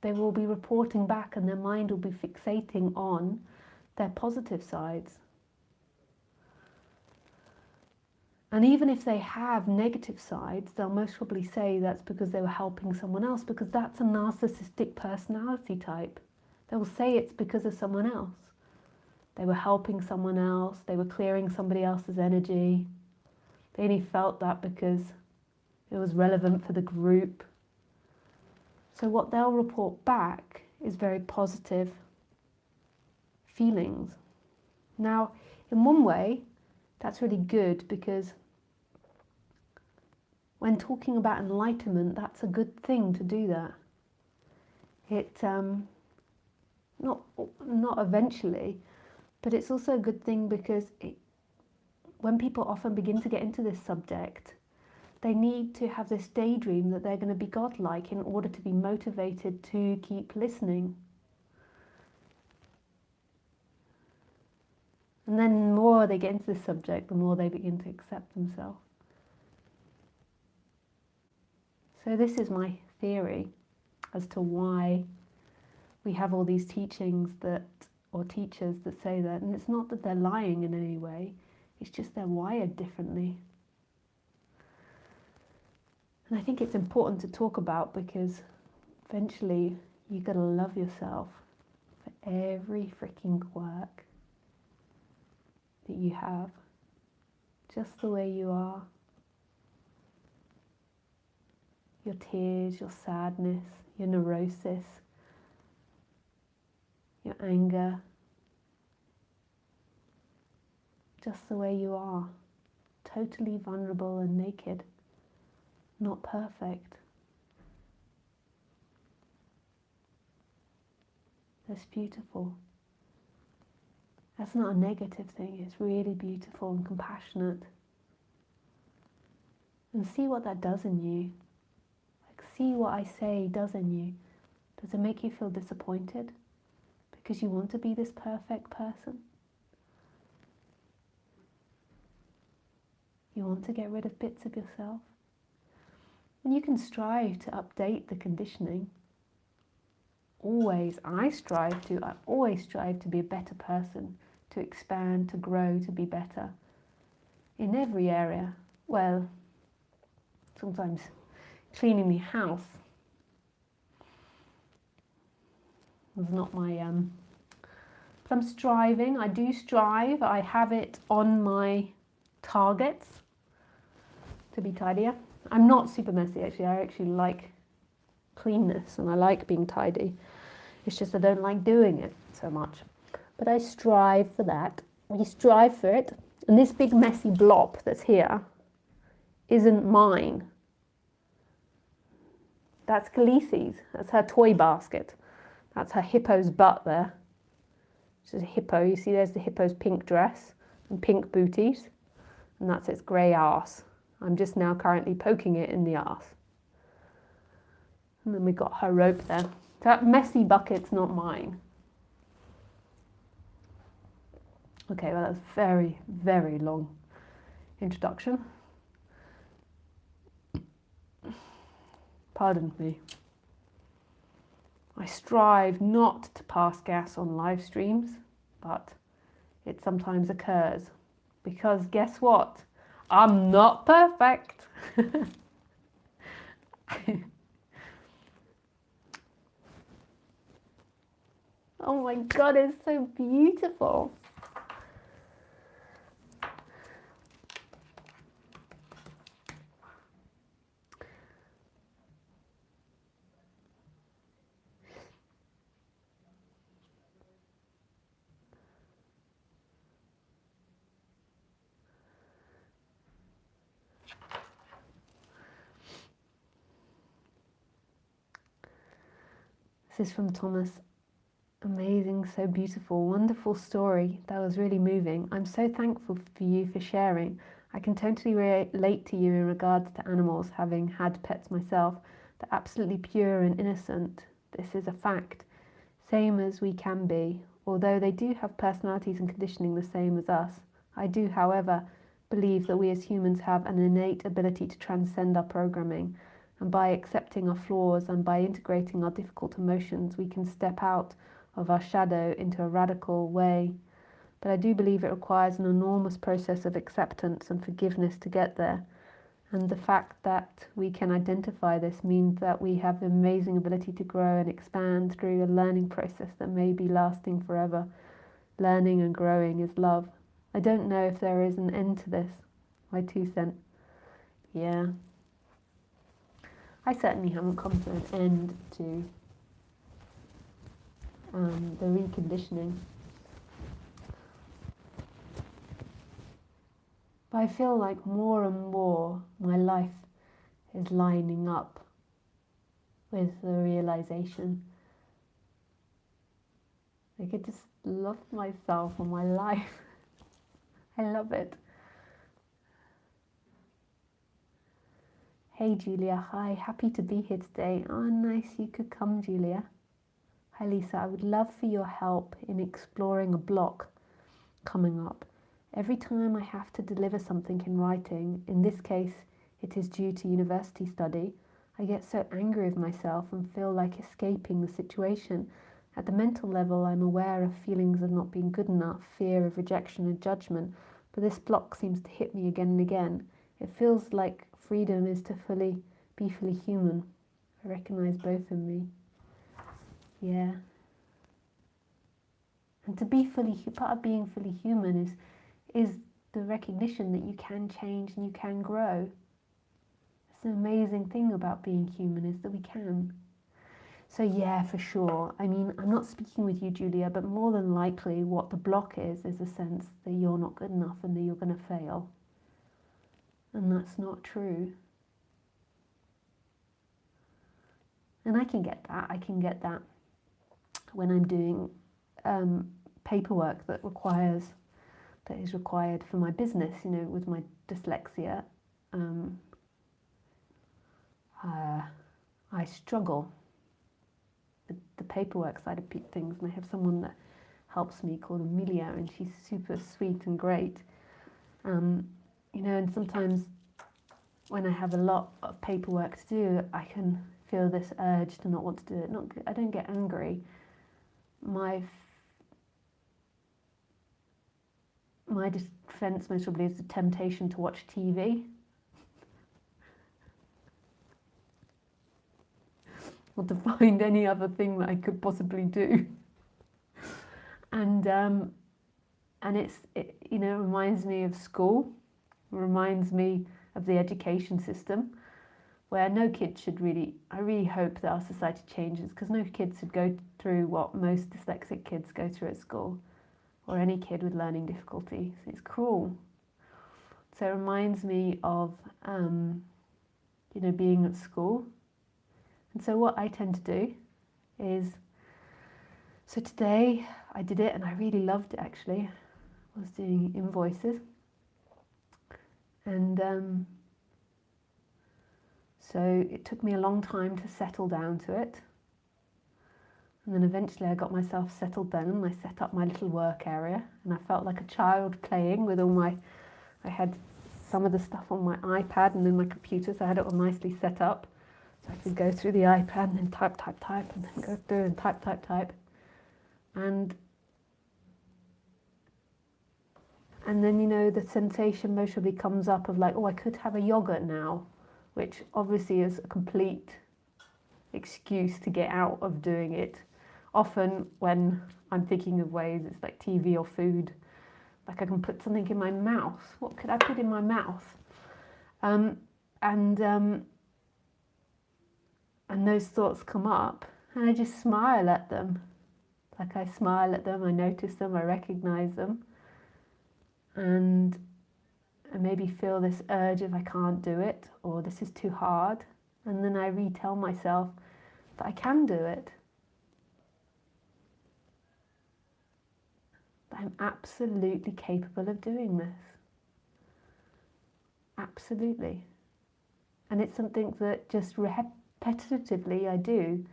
they will be reporting back, and their mind will be fixating on their positive sides. And even if they have negative sides, they'll most probably say that's because they were helping someone else, because that's a narcissistic personality type. They will say it's because of someone else. They were helping someone else, they were clearing somebody else's energy. They only felt that because it was relevant for the group. So what they'll report back is very positive feelings. Now, in one way, that's really good, because when talking about enlightenment, that's a good thing to do that. It, not eventually, but it's also a good thing because when people often begin to get into this subject, they need to have this daydream that they're going to be godlike in order to be motivated to keep listening. And then the more they get into this subject, the more they begin to accept themselves. So this is my theory as to why we have all these teachings that or teachers that say that, and it's not that they're lying in any way, it's just they're wired differently. And I think it's important to talk about, because eventually you gotta love yourself for every freaking quirk that you have, just the way you are. Your tears, your sadness, your neurosis, your anger, just the way you are, totally vulnerable and naked, not perfect. That's beautiful. That's not a negative thing, it's really beautiful and compassionate. And see what that does in you. Like, see what I say does in you. Does it make you feel disappointed because you want to be this perfect person? You want to get rid of bits of yourself? And you can strive to update the conditioning. I always strive to be a better person, to expand, to grow, to be better in every area. Well, sometimes cleaning the house was not my, but I'm striving, I do strive, I have it on my targets to be tidier. I'm not super messy actually, I actually like cleanness and I like being tidy. It's just I don't like doing it so much. But I strive for that. We strive for it. And this big messy blob that's here isn't mine. That's Khaleesi's. That's her toy basket. That's her hippo's butt there. This is a hippo. You see there's the hippo's pink dress and pink booties. And that's its grey arse. I'm just now currently poking it in the arse. And then we got her rope there. That messy bucket's not mine. Okay, well, that's a very, very long introduction. Pardon me. I strive not to pass gas on live streams, but it sometimes occurs. Because guess what? I'm not perfect. Oh my God, it's so beautiful. This is from Thomas. Amazing, so beautiful, wonderful story. That was really moving. I'm so thankful for you for sharing. I can totally relate to you in regards to animals, having had pets myself. They're absolutely pure and innocent. This is a fact. Same as we can be. Although they do have personalities and conditioning the same as us. I do, however, believe that we as humans have an innate ability to transcend our programming. And by accepting our flaws and by integrating our difficult emotions, we can step out of our shadow into a radical way. But I do believe it requires an enormous process of acceptance and forgiveness to get there. And the fact that we can identify this means that we have the amazing ability to grow and expand through a learning process that may be lasting forever. Learning and growing is love. I don't know if there is an end to this. My 2 cents. Yeah. I certainly haven't come to an end to the reconditioning. But I feel like more and more my life is lining up with the realization. I could just love myself and my life. I love it. Hey Julia, hi, happy to be here today. Oh, nice you could come, Julia. Hi Lisa, I would love for your help in exploring a block coming up. Every time I have to deliver something in writing, in this case it is due to university study, I get so angry with myself and feel like escaping the situation. At the mental level, I'm aware of feelings of not being good enough, fear of rejection and judgment, but this block seems to hit me again and again. It feels like freedom is to be fully human. I recognize both in me. Yeah. And to be part of being fully human is the recognition that you can change and you can grow. It's an amazing thing about being human, is that we can. So yeah, for sure. I mean, I'm not speaking with you, Julia, but more than likely what the block is a sense that you're not good enough and that you're going to fail. And that's not true. And I can get that. I can get that when I'm doing paperwork that is required for my business, you know, with my dyslexia. I struggle with the paperwork side of things, and I have someone that helps me called Amelia, and she's super sweet and great. You know, and sometimes when I have a lot of paperwork to do, I can feel this urge to not want to do it. I don't get angry. My defense most probably is the temptation to watch TV. Or to find any other thing that I could possibly do. And it you know, reminds me of school, reminds me of the education system, where no kid should really, I really hope that our society changes, because no kid should go through what most dyslexic kids go through at school, or any kid with learning difficulties. It's cruel. So it reminds me of, you know, being at school. And so what I tend to do is, so today I did it and I really loved it actually. I was doing invoices. And so it took me a long time to settle down to it. And then eventually I got myself settled down. I set up my little work area and I felt like a child playing with I had some of the stuff on my iPad and then my computer, so I had it all nicely set up. So I could go through the iPad and then type, and then go through and type. And then, you know, the sensation mostly comes up of like, oh, I could have a yogurt now, which obviously is a complete excuse to get out of doing it. Often when I'm thinking of ways, it's like TV or food. Like I can put something in my mouth. What could I put in my mouth? And those thoughts come up and I just smile at them. Like I smile at them, I notice them, I recognize them. And I maybe feel this urge of I can't do it, or this is too hard. And then I retell myself that I can do it. That I'm absolutely capable of doing this. Absolutely. And it's something that just repetitively I do,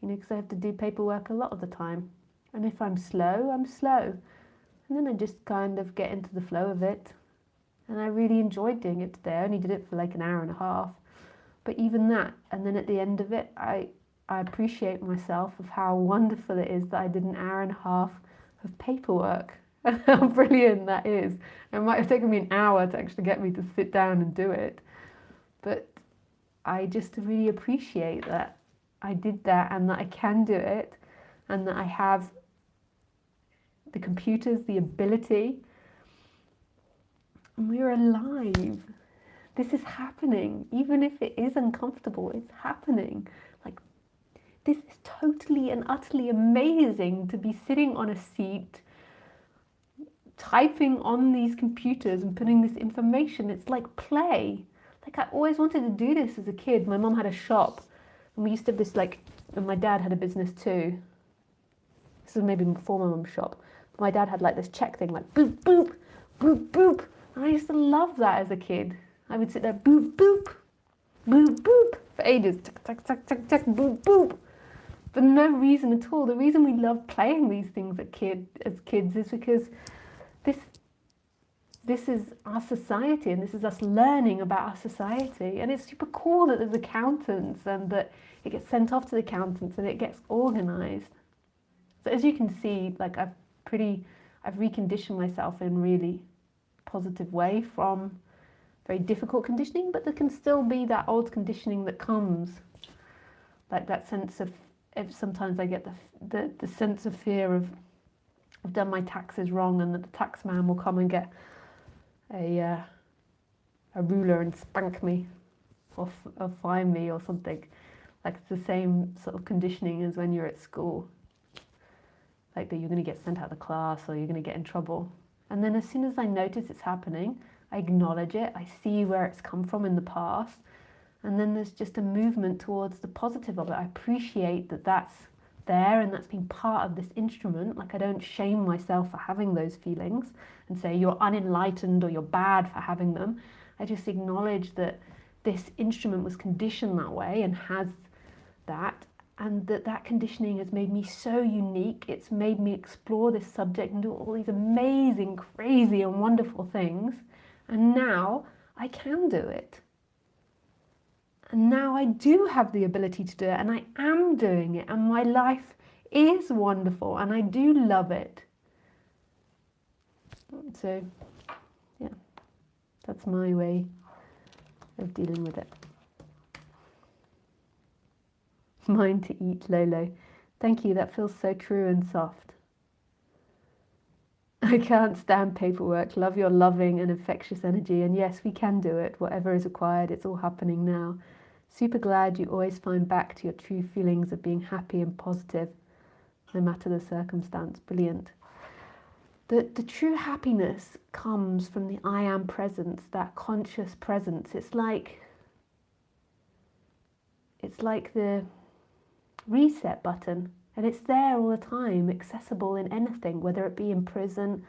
you know, because I have to do paperwork a lot of the time. And if I'm slow, I'm slow. And then I just kind of get into the flow of it. And I really enjoyed doing it today. I only did it for like an hour and a half. But even that, and then at the end of it, I appreciate myself of how wonderful it is that I did an hour and a half of paperwork. And how brilliant that is. It might have taken me an hour to actually get me to sit down and do it. But I just really appreciate that I did that and that I can do it and that I have the computers, the ability. And we're alive. This is happening. Even if it is uncomfortable, it's happening. Like, this is totally and utterly amazing to be sitting on a seat, typing on these computers and putting this information. It's like play. Like, I always wanted to do this as a kid. My mum had a shop and we used to have this, like, and my dad had a business too. This was maybe before my mum's shop. But my dad had like this check thing, like boop, boop, boop, boop. And I used to love that as a kid. I would sit there, boop, boop, boop, boop, for ages. Tuck, tuck, tuck, tuck, tuck, boop, boop. For no reason at all. The reason we love playing these things as kids is because this is our society and this is us learning about our society. And it's super cool that there's accountants and that it gets sent off to the accountants and it gets organised. So as you can see, like I've reconditioned myself in really positive way from very difficult conditioning, but there can still be that old conditioning that comes, like that sense of, if sometimes I get the sense of fear of I've done my taxes wrong, and that the tax man will come and get a ruler and spank me or fine me or something. Like it's the same sort of conditioning as when you're at school, like that you're going to get sent out of the class or you're going to get in trouble. And then as soon as I notice it's happening, I acknowledge it, I see where it's come from in the past, and then there's just a movement towards the positive of it. I appreciate that that's there and that's been part of this instrument. Like I don't shame myself for having those feelings and say you're unenlightened or you're bad for having them. I just acknowledge that this instrument was conditioned that way and has that, and that conditioning has made me so unique. It's made me explore this subject and do all these amazing, crazy and wonderful things, and now I can do it. And now I do have the ability to do it, and I am doing it, and my life is wonderful, and I do love it. So, yeah, that's my way of dealing with it. Mine to eat, Lolo. Thank you, that feels so true and soft. I can't stand paperwork. Love your loving and infectious energy, and yes, we can do it. Whatever is required, it's all happening now. Super glad you always find back to your true feelings of being happy and positive, no matter the circumstance. Brilliant. The true happiness comes from the I am presence, that conscious presence. It's like the reset button, and it's there all the time, accessible in anything, whether it be in prison,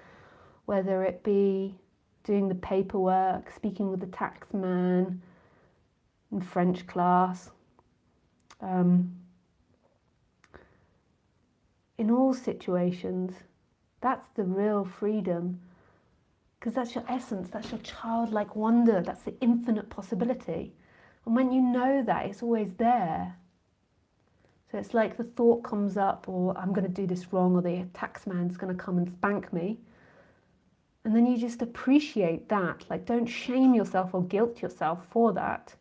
whether it be doing the paperwork, speaking with the tax man, in French class, in all situations. That's the real freedom, because that's your essence, that's your childlike wonder, that's the infinite possibility. And when you know that, it's always there. So it's like the thought comes up, or I'm going to do this wrong, or the tax man's going to come and spank me. And then you just appreciate that. Like, don't shame yourself or guilt yourself for that.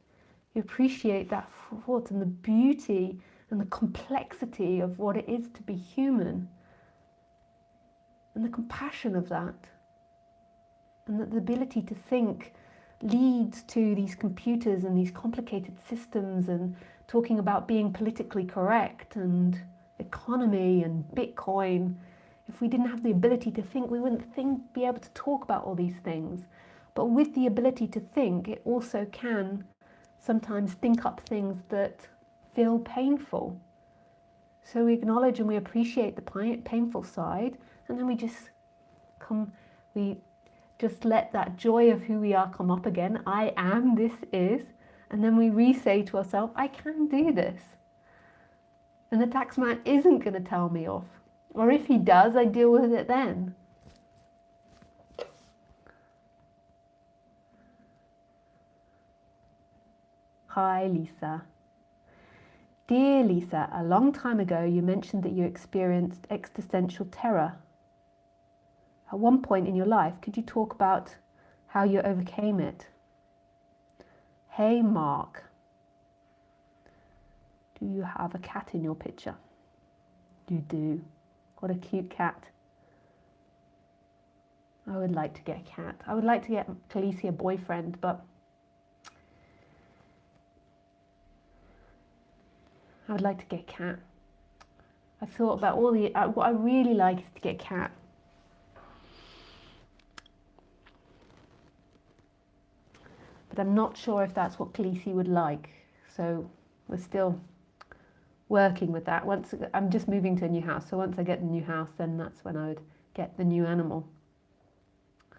You appreciate that thought and the beauty and the complexity of what it is to be human, and the compassion of that, and that the ability to think leads to these computers and these complicated systems and talking about being politically correct and economy and Bitcoin. If we didn't have the ability to think, we wouldn't be able to talk about all these things. But with the ability to think, it also can sometimes think up things that feel painful. So we acknowledge and we appreciate the painful side, and then we just let that joy of who we are come up again. I am, this is. And then we re-say to ourselves, I can do this. And the tax man isn't going to tell me off. Or if he does, I deal with it then. Hi, Lisa. Dear Lisa, a long time ago you mentioned that you experienced existential terror. At one point in your life, could you talk about how you overcame it? Hey, Mark. Do you have a cat in your picture? You do. What a cute cat. I would like to get a cat. I would like to get Khaleesi a boyfriend, but I would like to get a cat. I thought about all the, what I really like is to get a cat. But I'm not sure if that's what Khaleesi would like. So we're still working with that. Once I'm just moving to a new house. So once I get the new house, then that's when I would get the new animal. I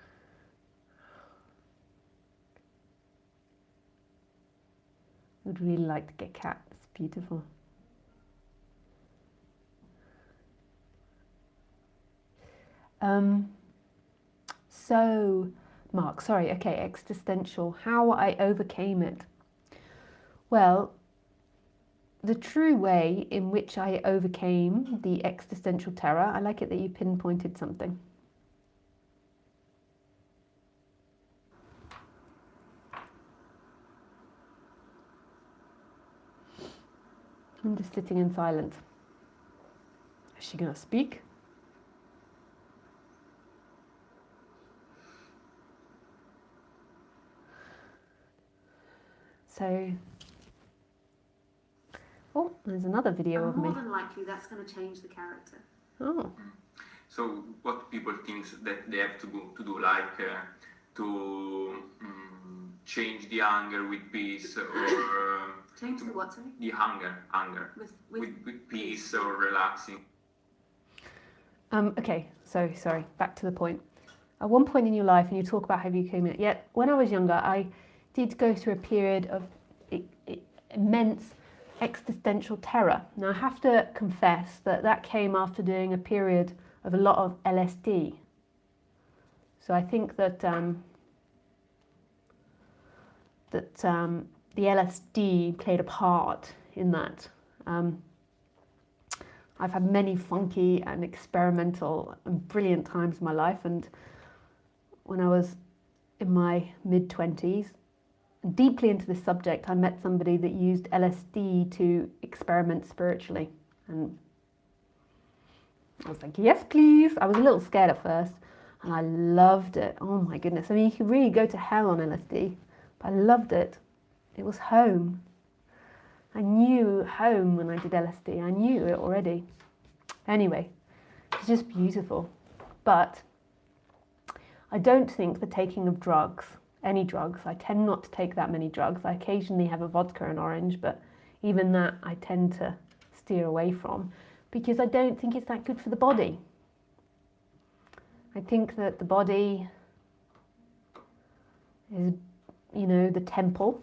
would really like to get a cat. It's beautiful. So, Mark, sorry, okay, existential, how I overcame it. Well, the true way in which I overcame the existential terror, I like it that you pinpointed something. I'm just sitting in silence. Is she going to speak? So, oh, there's another video of me. More than likely, that's going to change the character. Oh. So, what people think that they have to do, like to change the anger with peace, or change the what? Sorry? The anger with peace or relaxing. Okay, so sorry. Back to the point. At one point in your life, and you talk about how you came in. Yet, when I was younger, I did go through a period of immense existential terror. Now, I have to confess that came after doing a period of a lot of LSD. So I think that the LSD played a part in that. I've had many funky and experimental and brilliant times in my life, and when I was in my mid-20s, deeply into this subject, I met somebody that used LSD to experiment spiritually, and I was like, yes, please. I was a little scared at first, and I loved it. Oh my goodness. I mean, you could really go to hell on LSD, but I loved it. It was home. I knew home when I did LSD. I knew it already. Anyway, it's just beautiful. But I don't think the taking of drugs, any drugs, I tend not to take that many drugs. I occasionally have a vodka and orange, but even that I tend to steer away from, because I don't think it's that good for the body. I think that the body is, you know, the temple,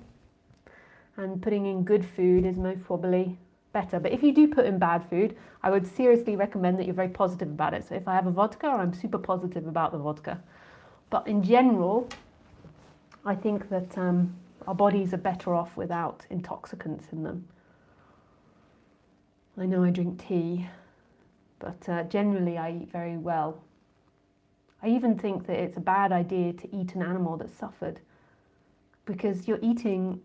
and putting in good food is most probably better. But if you do put in bad food, I would seriously recommend that you're very positive about it. So if I have a vodka, I'm super positive about the vodka. But in general, I think that our bodies are better off without intoxicants in them. I know I drink tea, but generally I eat very well. I even think that it's a bad idea to eat an animal that suffered, because you're eating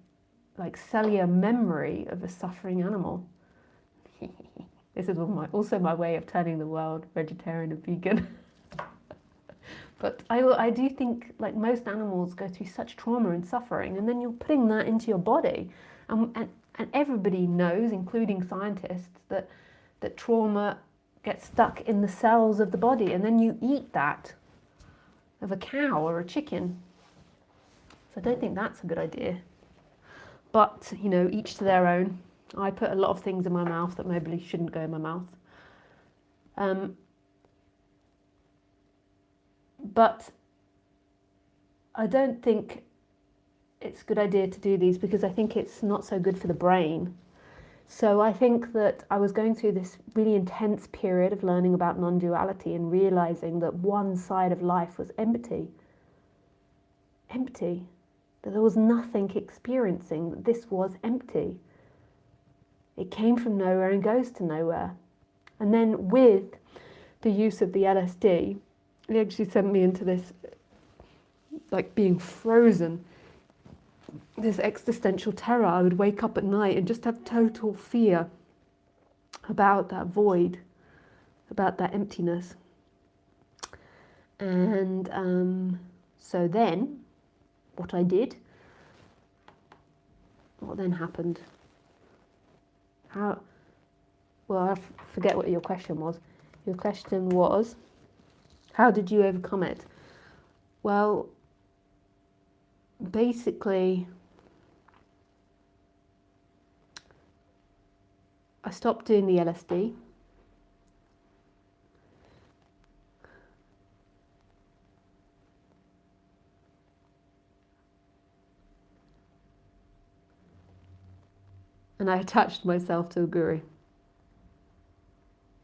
like cellular memory of a suffering animal. This is also my way of turning the world vegetarian and vegan. But I do think, like, most animals go through such trauma and suffering, and then you're putting that into your body. And everybody knows, including scientists, that trauma gets stuck in the cells of the body, and then you eat that of a cow or a chicken. So I don't think that's a good idea. But, you know, each to their own. I put a lot of things in my mouth that maybe shouldn't go in my mouth. But I don't think it's a good idea to do these, because I think it's not so good for the brain. So I think that I was going through this really intense period of learning about non-duality and realizing that one side of life was empty. Empty. That there was nothing experiencing, that this was empty. It came from nowhere and goes to nowhere. And then with the use of the LSD, it actually sent me into this, like, being frozen, this existential terror. I would wake up at night and just have total fear about that void, about that emptiness. And so then, what then happened? Well, I forget what your question was. Your question was, how did you overcome it? Well, basically, I stopped doing the LSD. And I attached myself to a guru.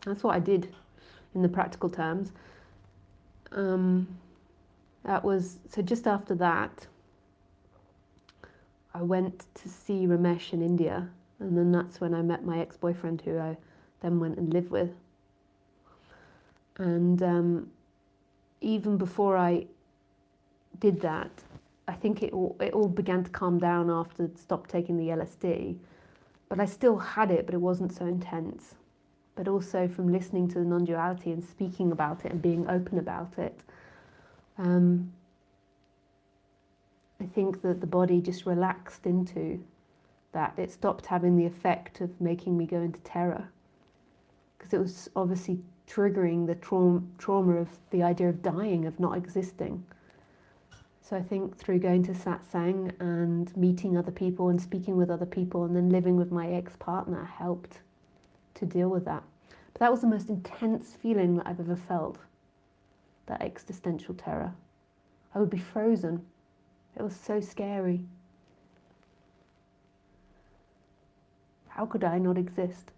That's what I did in the practical terms. That was, so just after that, I went to see Ramesh in India, And then that's when I met my ex-boyfriend, who I then went and lived with. And even before I did that, I think it all began to calm down after I stopped taking the LSD. But I still had it, but it wasn't so intense. But also from listening to the non-duality and speaking about it and being open about it, I think that the body just relaxed into that. It stopped having the effect of making me go into terror, because it was obviously triggering the trauma of the idea of dying, of not existing. So I think through going to satsang and meeting other people and speaking with other people and then living with my ex-partner helped to deal with that. But that was the most intense feeling that I've ever felt, that existential terror. I would be frozen. It was so scary. How could I not exist?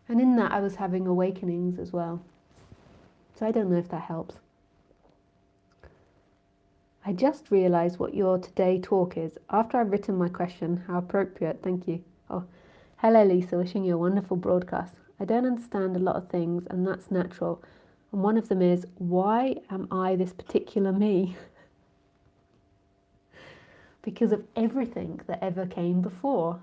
And in that I was having awakenings as well. So I don't know if that helps. I just realised what your today talk is. After I've written my question, how appropriate, thank you. Oh, hello Lisa, wishing you a wonderful broadcast. I don't understand a lot of things, and that's natural. And one of them is, why am I this particular me? Because of everything that ever came before.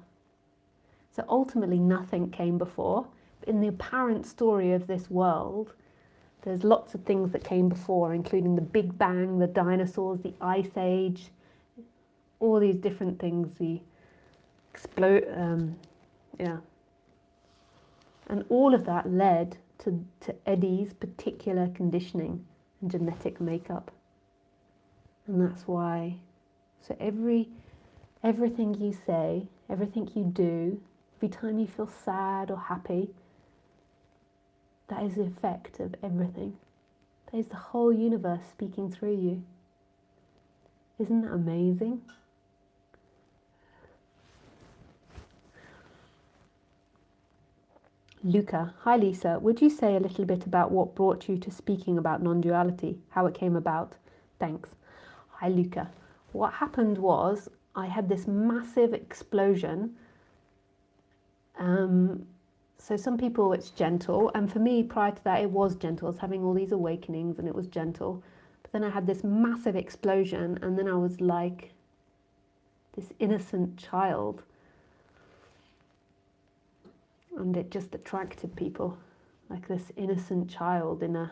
So ultimately nothing came before. In the apparent story of this world, there's lots of things that came before, including the Big Bang, the dinosaurs, the Ice Age, all these different things, the yeah. And all of that led to Eddie's particular conditioning and genetic makeup. And that's why, so everything you say, everything you do, every time you feel sad or happy, that is the effect of everything. That is the whole universe speaking through you. Isn't that amazing? Luca, hi Lisa, would you say a little bit about what brought you to speaking about non-duality, how it came about? Thanks. Hi Luca. What happened was I had this massive explosion. So some people it's gentle, and for me prior to that it was gentle. I was having all these awakenings and it was gentle. But then I had this massive explosion, and then I was like this innocent child. And it just attracted people, like this innocent child in a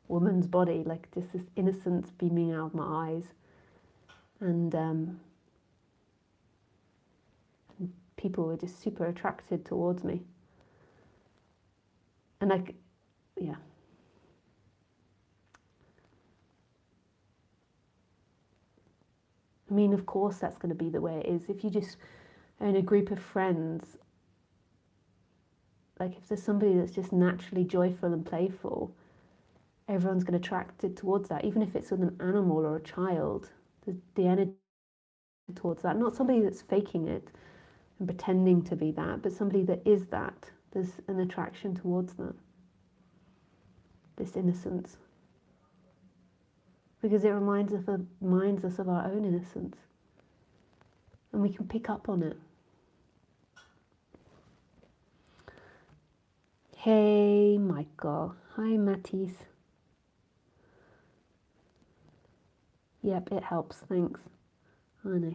woman's body, like just this innocence beaming out of my eyes. And people were just super attracted towards me. And yeah. I mean, of course that's going to be the way it is. If you just are in a group of friends, like if there's somebody that's just naturally joyful and playful, everyone's going to attract it towards that, even if it's with an animal or a child. The energy towards that, not somebody that's faking it and pretending to be that, but somebody that is that. There's an attraction towards that, this innocence, because it reminds us of our own innocence, and we can pick up on it. Hey Michael, hi Matisse. Yep, it helps, thanks. Oh, nice.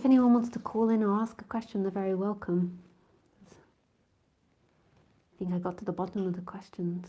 anyone wants to call in or ask a question, they're very welcome. I think I got to the bottom of the questions.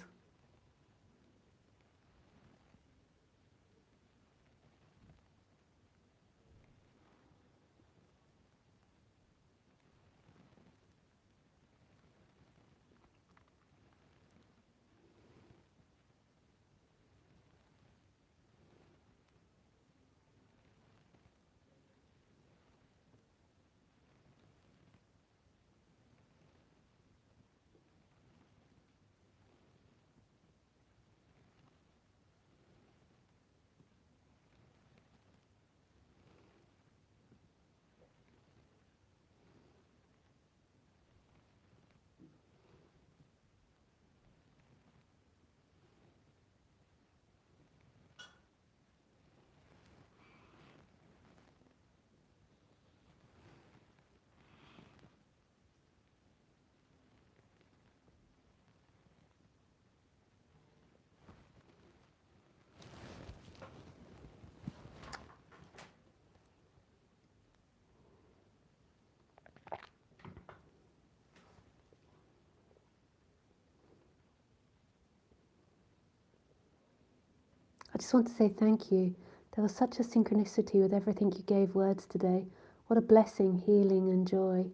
I just want to say thank you. There was such a synchronicity with everything you gave words today. What a blessing, healing and joy.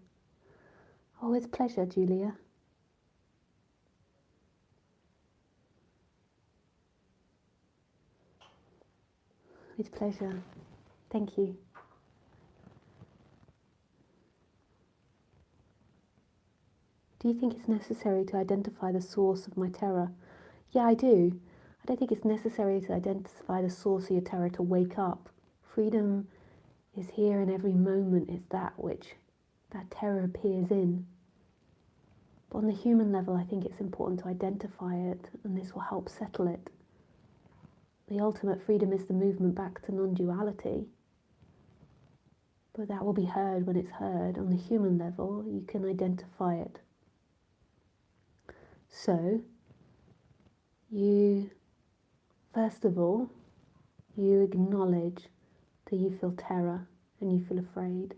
Oh, it's a pleasure, Julia. It's a pleasure. Thank you. Do you think it's necessary to identify the source of my terror? Yeah, I do. I don't think it's necessary to identify the source of your terror to wake up. Freedom is here in every moment. It's that which that terror appears in. But on the human level, I think it's important to identify it, and this will help settle it. The ultimate freedom is the movement back to non-duality. But that will be heard when it's heard. On the human level, you can identify it. So, first of all, you acknowledge that you feel terror and you feel afraid.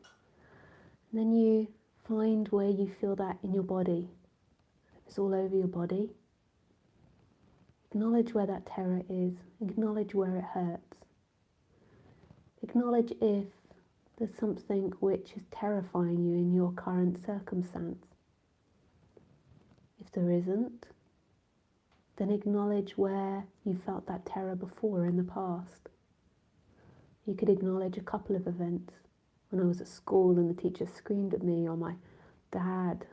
And then you find where you feel that in your body. If it's all over your body, acknowledge where that terror is. Acknowledge where it hurts. Acknowledge if there's something which is terrifying you in your current circumstance. If there isn't, then acknowledge where you felt that terror before in the past. You could acknowledge a couple of events. When I was at school and the teacher screamed at me, or my dad.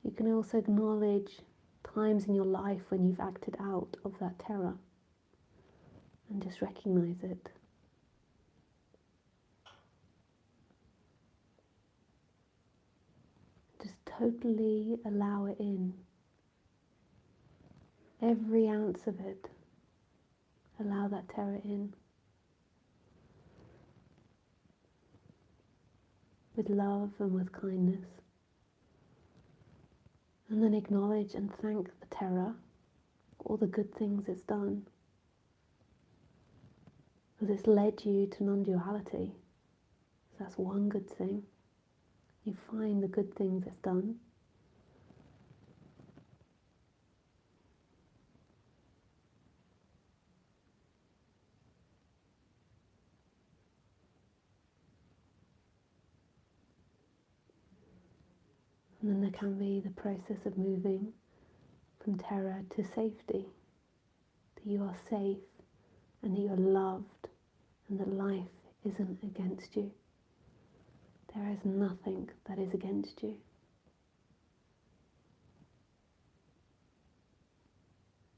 You can also acknowledge times in your life when you've acted out of that terror and just recognize it. Just totally allow it in. Every ounce of it. Allow that terror in. With love and with kindness. And then acknowledge and thank the terror, all the good things it's done. Because it's led you to non-duality. So that's one good thing. You find the good things it's done. And then there can be the process of moving from terror to safety. That you are safe and that you are loved and that life isn't against you. There is nothing that is against you.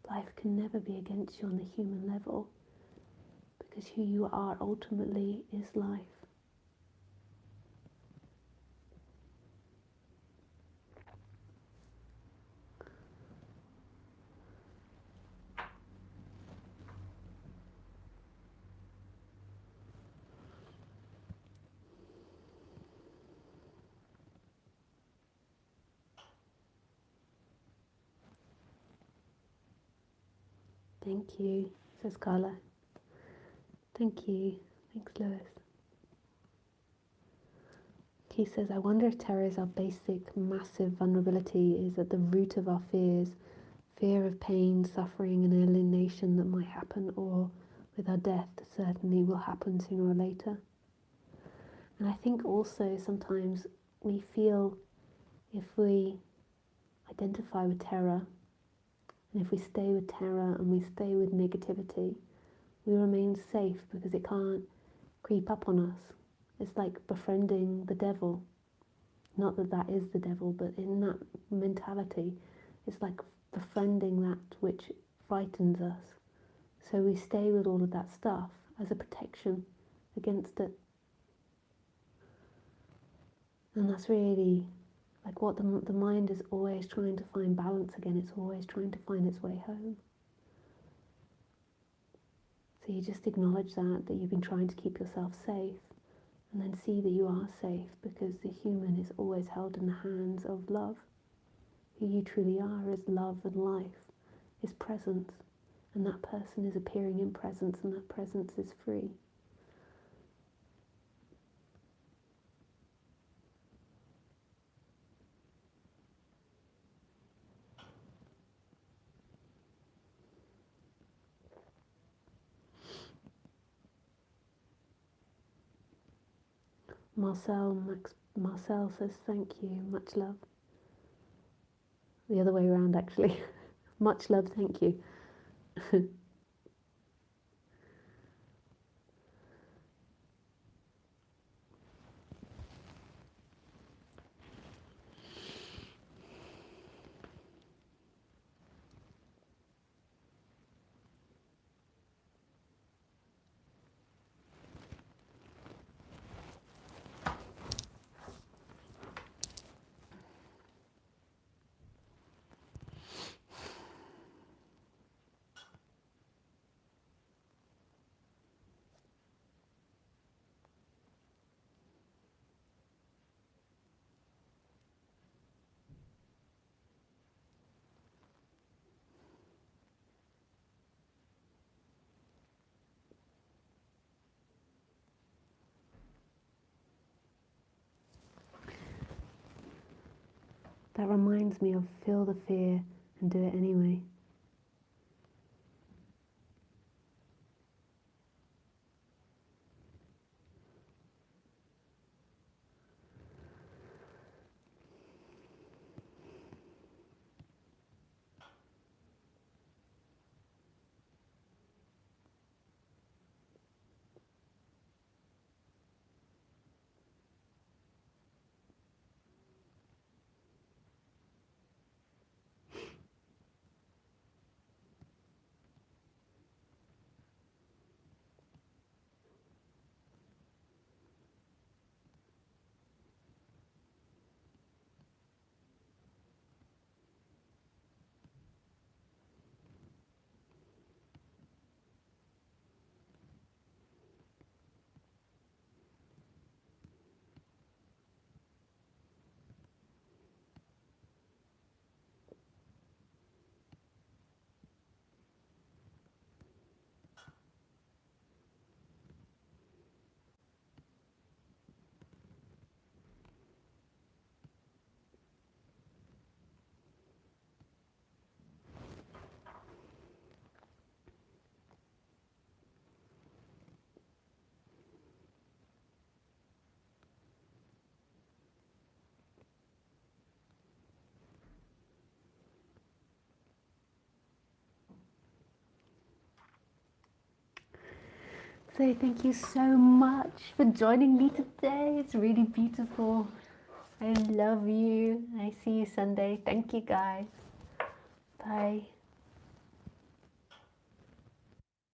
Life can never be against you on the human level because who you are ultimately is life. Thank you, says Carla. Thank you. Thanks, Lewis. He says, I wonder if terror is our basic, massive vulnerability, is at the root of our fears. Fear of pain, suffering, and alienation that might happen, or with our death, certainly will happen sooner or later. And I think also sometimes we feel if we identify with terror, and if we stay with terror and we stay with negativity, we remain safe because it can't creep up on us. It's like befriending the devil. Not that that is the devil, but in that mentality, it's like befriending that which frightens us. So we stay with all of that stuff as a protection against it. And that's really like what the mind is always trying to find balance again. It's always trying to find its way home. So you just acknowledge that you've been trying to keep yourself safe, and then see that you are safe because the human is always held in the hands of love. Who you truly are is love and life, is presence, and that person is appearing in presence, and that presence is free. Marcel says thank you, much love. The other way around actually. Much love, thank you. That reminds me of feel the fear and do it anyway. So thank you so much for joining me today. It's really beautiful. I love you. I see you Sunday. Thank you guys. Bye.